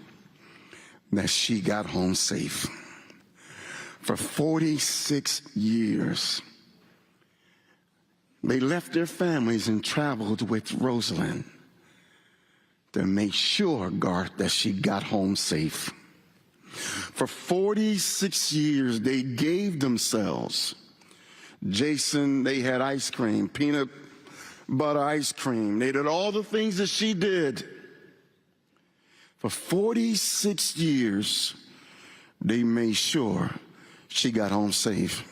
that she got home safe. For 46 years, they left their families and traveled with Rosalynn to make sure, Garth, that she got home safe. For 46 years, they gave themselves. Jason, they had ice cream, peanut butter ice cream. They did all the things that she did. For 46 years, they made sure she got home safe.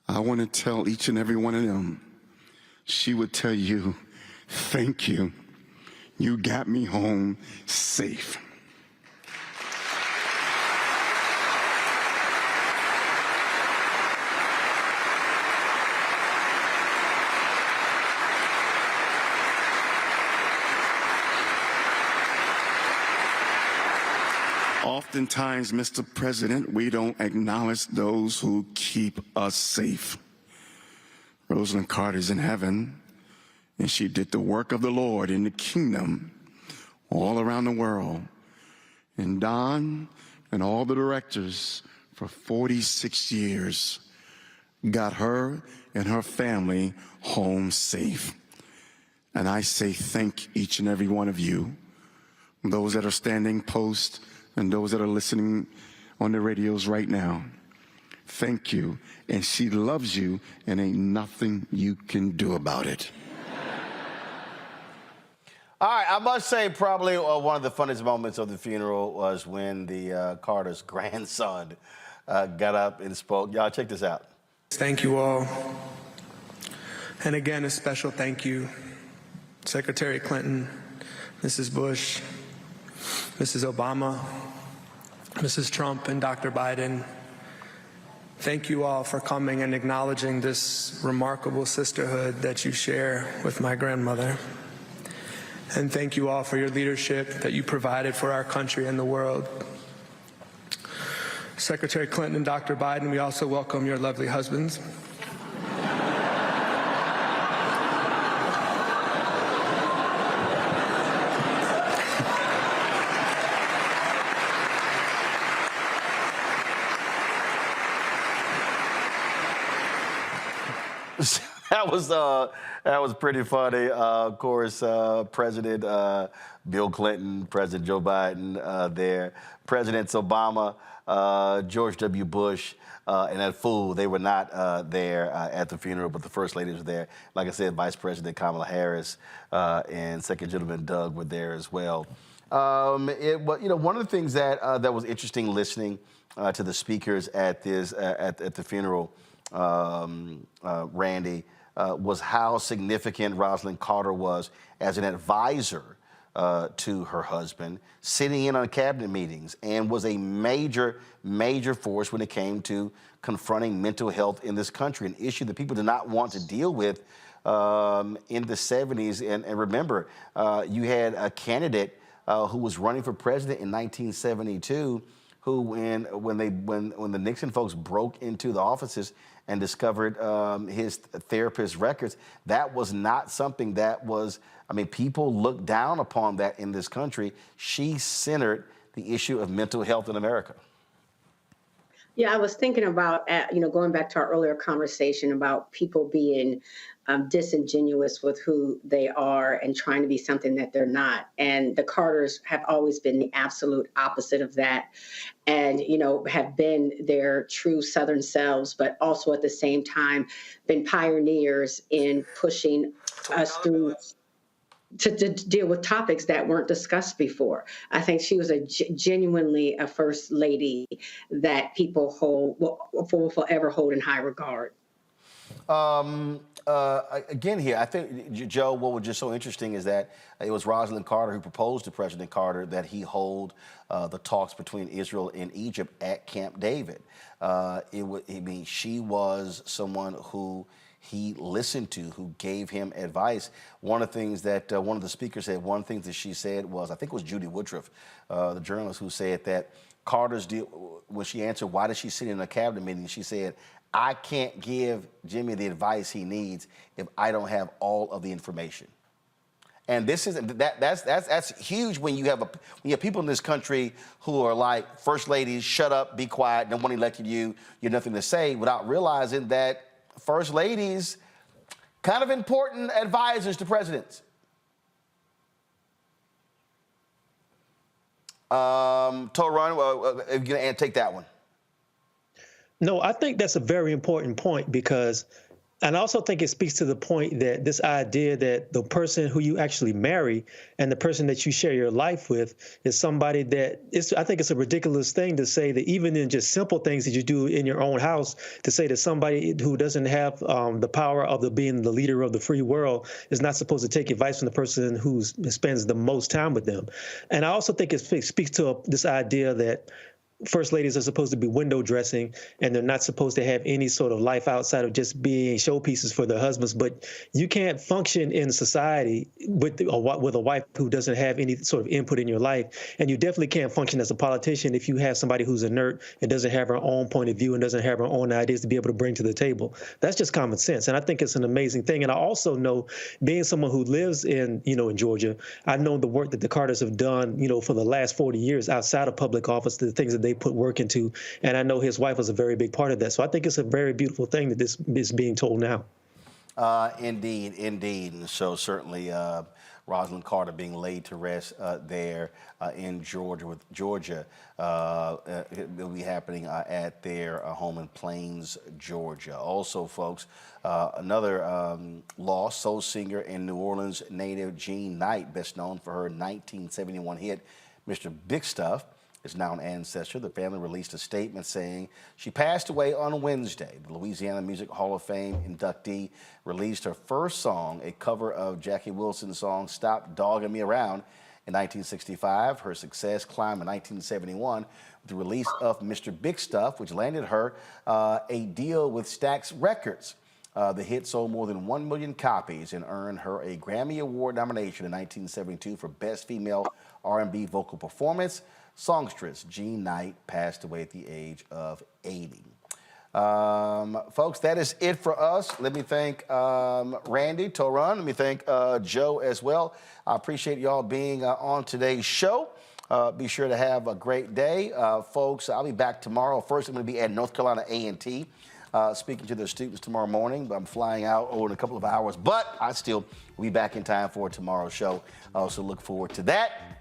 I want to tell each and every one of them, she would tell you, thank you. You got me home safe. Oftentimes, Mr. President, we don't acknowledge those who keep us safe. Rosalynn Carter's in heaven, and she did the work of the Lord in the kingdom all around the world. And Don and all the directors for 46 years got her and her family home safe. And I say thank each and every one of you, those that are standing post and those that are listening on the radios right now. Thank you. And she loves you, and ain't nothing you can do about it. All right, I must say probably one of the funniest moments of the funeral was when the Carter's grandson got up and spoke. Y'all, check this out. Thank you all. And again, a special thank you, Secretary Clinton, Mrs. Bush, Mrs. Obama, Mrs. Trump, and Dr. Biden. Thank you all for coming and acknowledging this remarkable sisterhood that you share with my grandmother. And thank you all for your leadership that you provided for our country and the world. Secretary Clinton and Dr. Biden, we also welcome your lovely husbands. That was pretty funny. Of course, President Bill Clinton, President Joe Biden there, Presidents Obama, George W. Bush, and that fool, they were not there at the funeral, but the First Lady was there. Like I said, Vice President Kamala Harris and Second Gentleman Doug were there as well. One of the things that was interesting listening to the speakers at the funeral, Randy, was how significant Rosalynn Carter was as an advisor to her husband, sitting in on cabinet meetings, and was a major, major force when it came to confronting mental health in this country, an issue that people did not want to deal with in the 70s. And remember, you had a candidate who was running for president in 1972, who, when the Nixon folks broke into the offices and discovered his therapist records, that was not something that was, people looked down upon that in this country. She centered the issue of mental health in America. Yeah, I was thinking about, going back to our earlier conversation about people being disingenuous with who they are and trying to be something that they're not. And the Carters have always been the absolute opposite of that, and have been their true Southern selves, but also at the same time been pioneers in pushing us through to deal with topics that weren't discussed before. I think she was genuinely a first lady that people will forever hold in high regard. Again here, I think, Joe, what was just so interesting is that it was Rosalynn Carter who proposed to President Carter that he hold the talks between Israel and Egypt at Camp David. She was someone who he listened to, who gave him advice. One of the things that one of the speakers said, one of the things that she said was, I think it was Judy Woodruff, the journalist, who said that Carter's deal, when she answered, why did she sit in a cabinet meeting? She said, I can't give Jimmy the advice he needs if I don't have all of the information. And this is that's huge when you have people in this country who are like first ladies, shut up, be quiet, no one elected you, you have nothing to say, without realizing that first ladies kind of important advisors to presidents. Toran, if you're gonna take that one. No, I think that's a very important point because, and I also think it speaks to the point that this idea that the person who you actually marry and the person that you share your life with is somebody that I think it's a ridiculous thing to say that even in just simple things that you do in your own house, to say that somebody who doesn't have the power of being the leader of the free world is not supposed to take advice from the person who spends the most time with them. And I also think it speaks to this idea that first ladies are supposed to be window dressing and they're not supposed to have any sort of life outside of just being showpieces for their husbands. But you can't function in society with a wife who doesn't have any sort of input in your life. And you definitely can't function as a politician if you have somebody who's inert and doesn't have her own point of view and doesn't have her own ideas to be able to bring to the table. That's just common sense. And I think it's an amazing thing. And I also know, being someone who lives in Georgia, I know the work that the Carters have done, for the last 40 years outside of public office, the things that they put work into. And I know his wife was a very big part of that. So I think it's a very beautiful thing that this is being told now. Indeed. And so certainly Rosalynn Carter being laid to rest there in Georgia. It'll be happening at their home in Plains, Georgia. Also, folks, another loss, soul singer and New Orleans native Jean Knight, best known for her 1971 hit, Mr. Big Stuff, is now an ancestor. The family released a statement saying she passed away on Wednesday. The Louisiana Music Hall of Fame inductee released her first song, a cover of Jackie Wilson's song Stop Dogging Me Around, in 1965. Her success climbed in 1971 with the release of Mr. Big Stuff, which landed her a deal with Stax Records. The hit sold more than 1 million copies and earned her a Grammy Award nomination in 1972 for Best Female R&B Vocal Performance. Songstress Jean Knight passed away at the age of 80. Folks, that is it for us. Let me thank Randy, Toran. Let me thank Joe as well. I appreciate y'all being on today's show. Be sure to have a great day. Folks, I'll be back tomorrow. First, I'm going to be at North Carolina A&T speaking to their students tomorrow morning. I'm flying out in a couple of hours, but I still will be back in time for tomorrow's show. I also look forward to that.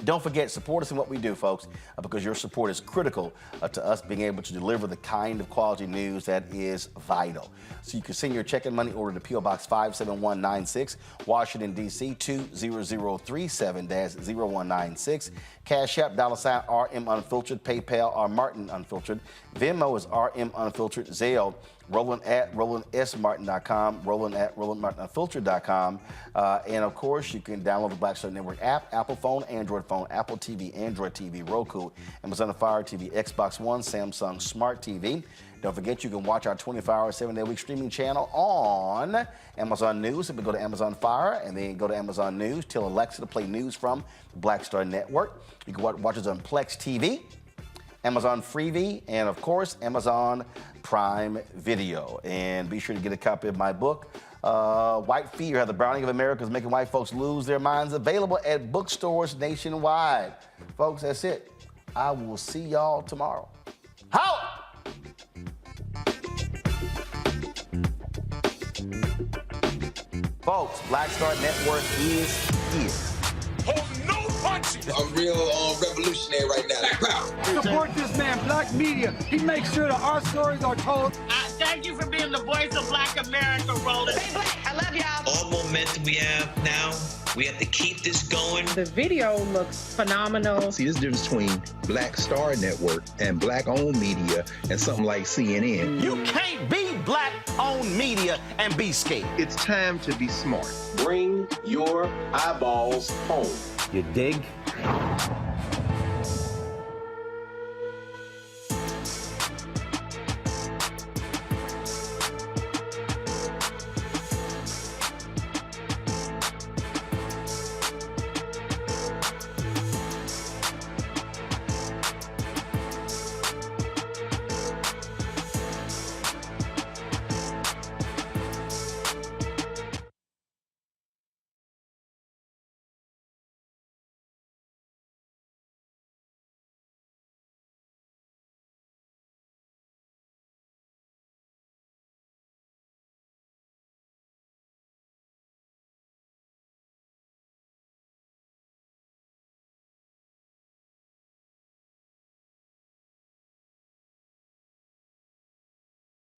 Don't forget, support us in what we do, folks, because your support is critical to us being able to deliver the kind of quality news that is vital. So you can send your check and money order to P.O. Box 57196, Washington, D.C. 20037-0196. Cash App, $ RM Unfiltered. PayPal, R Martin Unfiltered. Venmo is RM Unfiltered. Zelle, Roland at RolandSMartin.com, Roland at RolandMartinUnfiltered.com. And of course, you can download the Black Star Network app, Apple phone, Android phone, Apple TV, Android TV, Roku, Amazon Fire TV, Xbox One, Samsung Smart TV. Don't forget, you can watch our 24-hour, 7-day-a-week streaming channel on Amazon News. If you go to Amazon Fire and then go to Amazon News, tell Alexa to play news from the Black Star Network. You can watch us on Plex TV, Amazon Freevee, and of course, Amazon Prime Video. And be sure to get a copy of my book, White Fear, How the Browning of America is Making White Folks Lose Their Minds, available at bookstores nationwide. Folks, that's it. I will see y'all tomorrow. Holla! Folks, Black Star Network is here. Hold no punches. I'm real revolutionary right now. Support this man, Black Media. He makes sure that our stories are told. Thank you for being the voice of Black America, Roland. Stay black. I love y'all. All momentum we have now, we have to keep this going. The video looks phenomenal. See, this difference between Black Star Network and Black-owned media and something like CNN. You can't be Black-owned media and be scared. It's time to be smart. Bring your eyeballs home. You dig?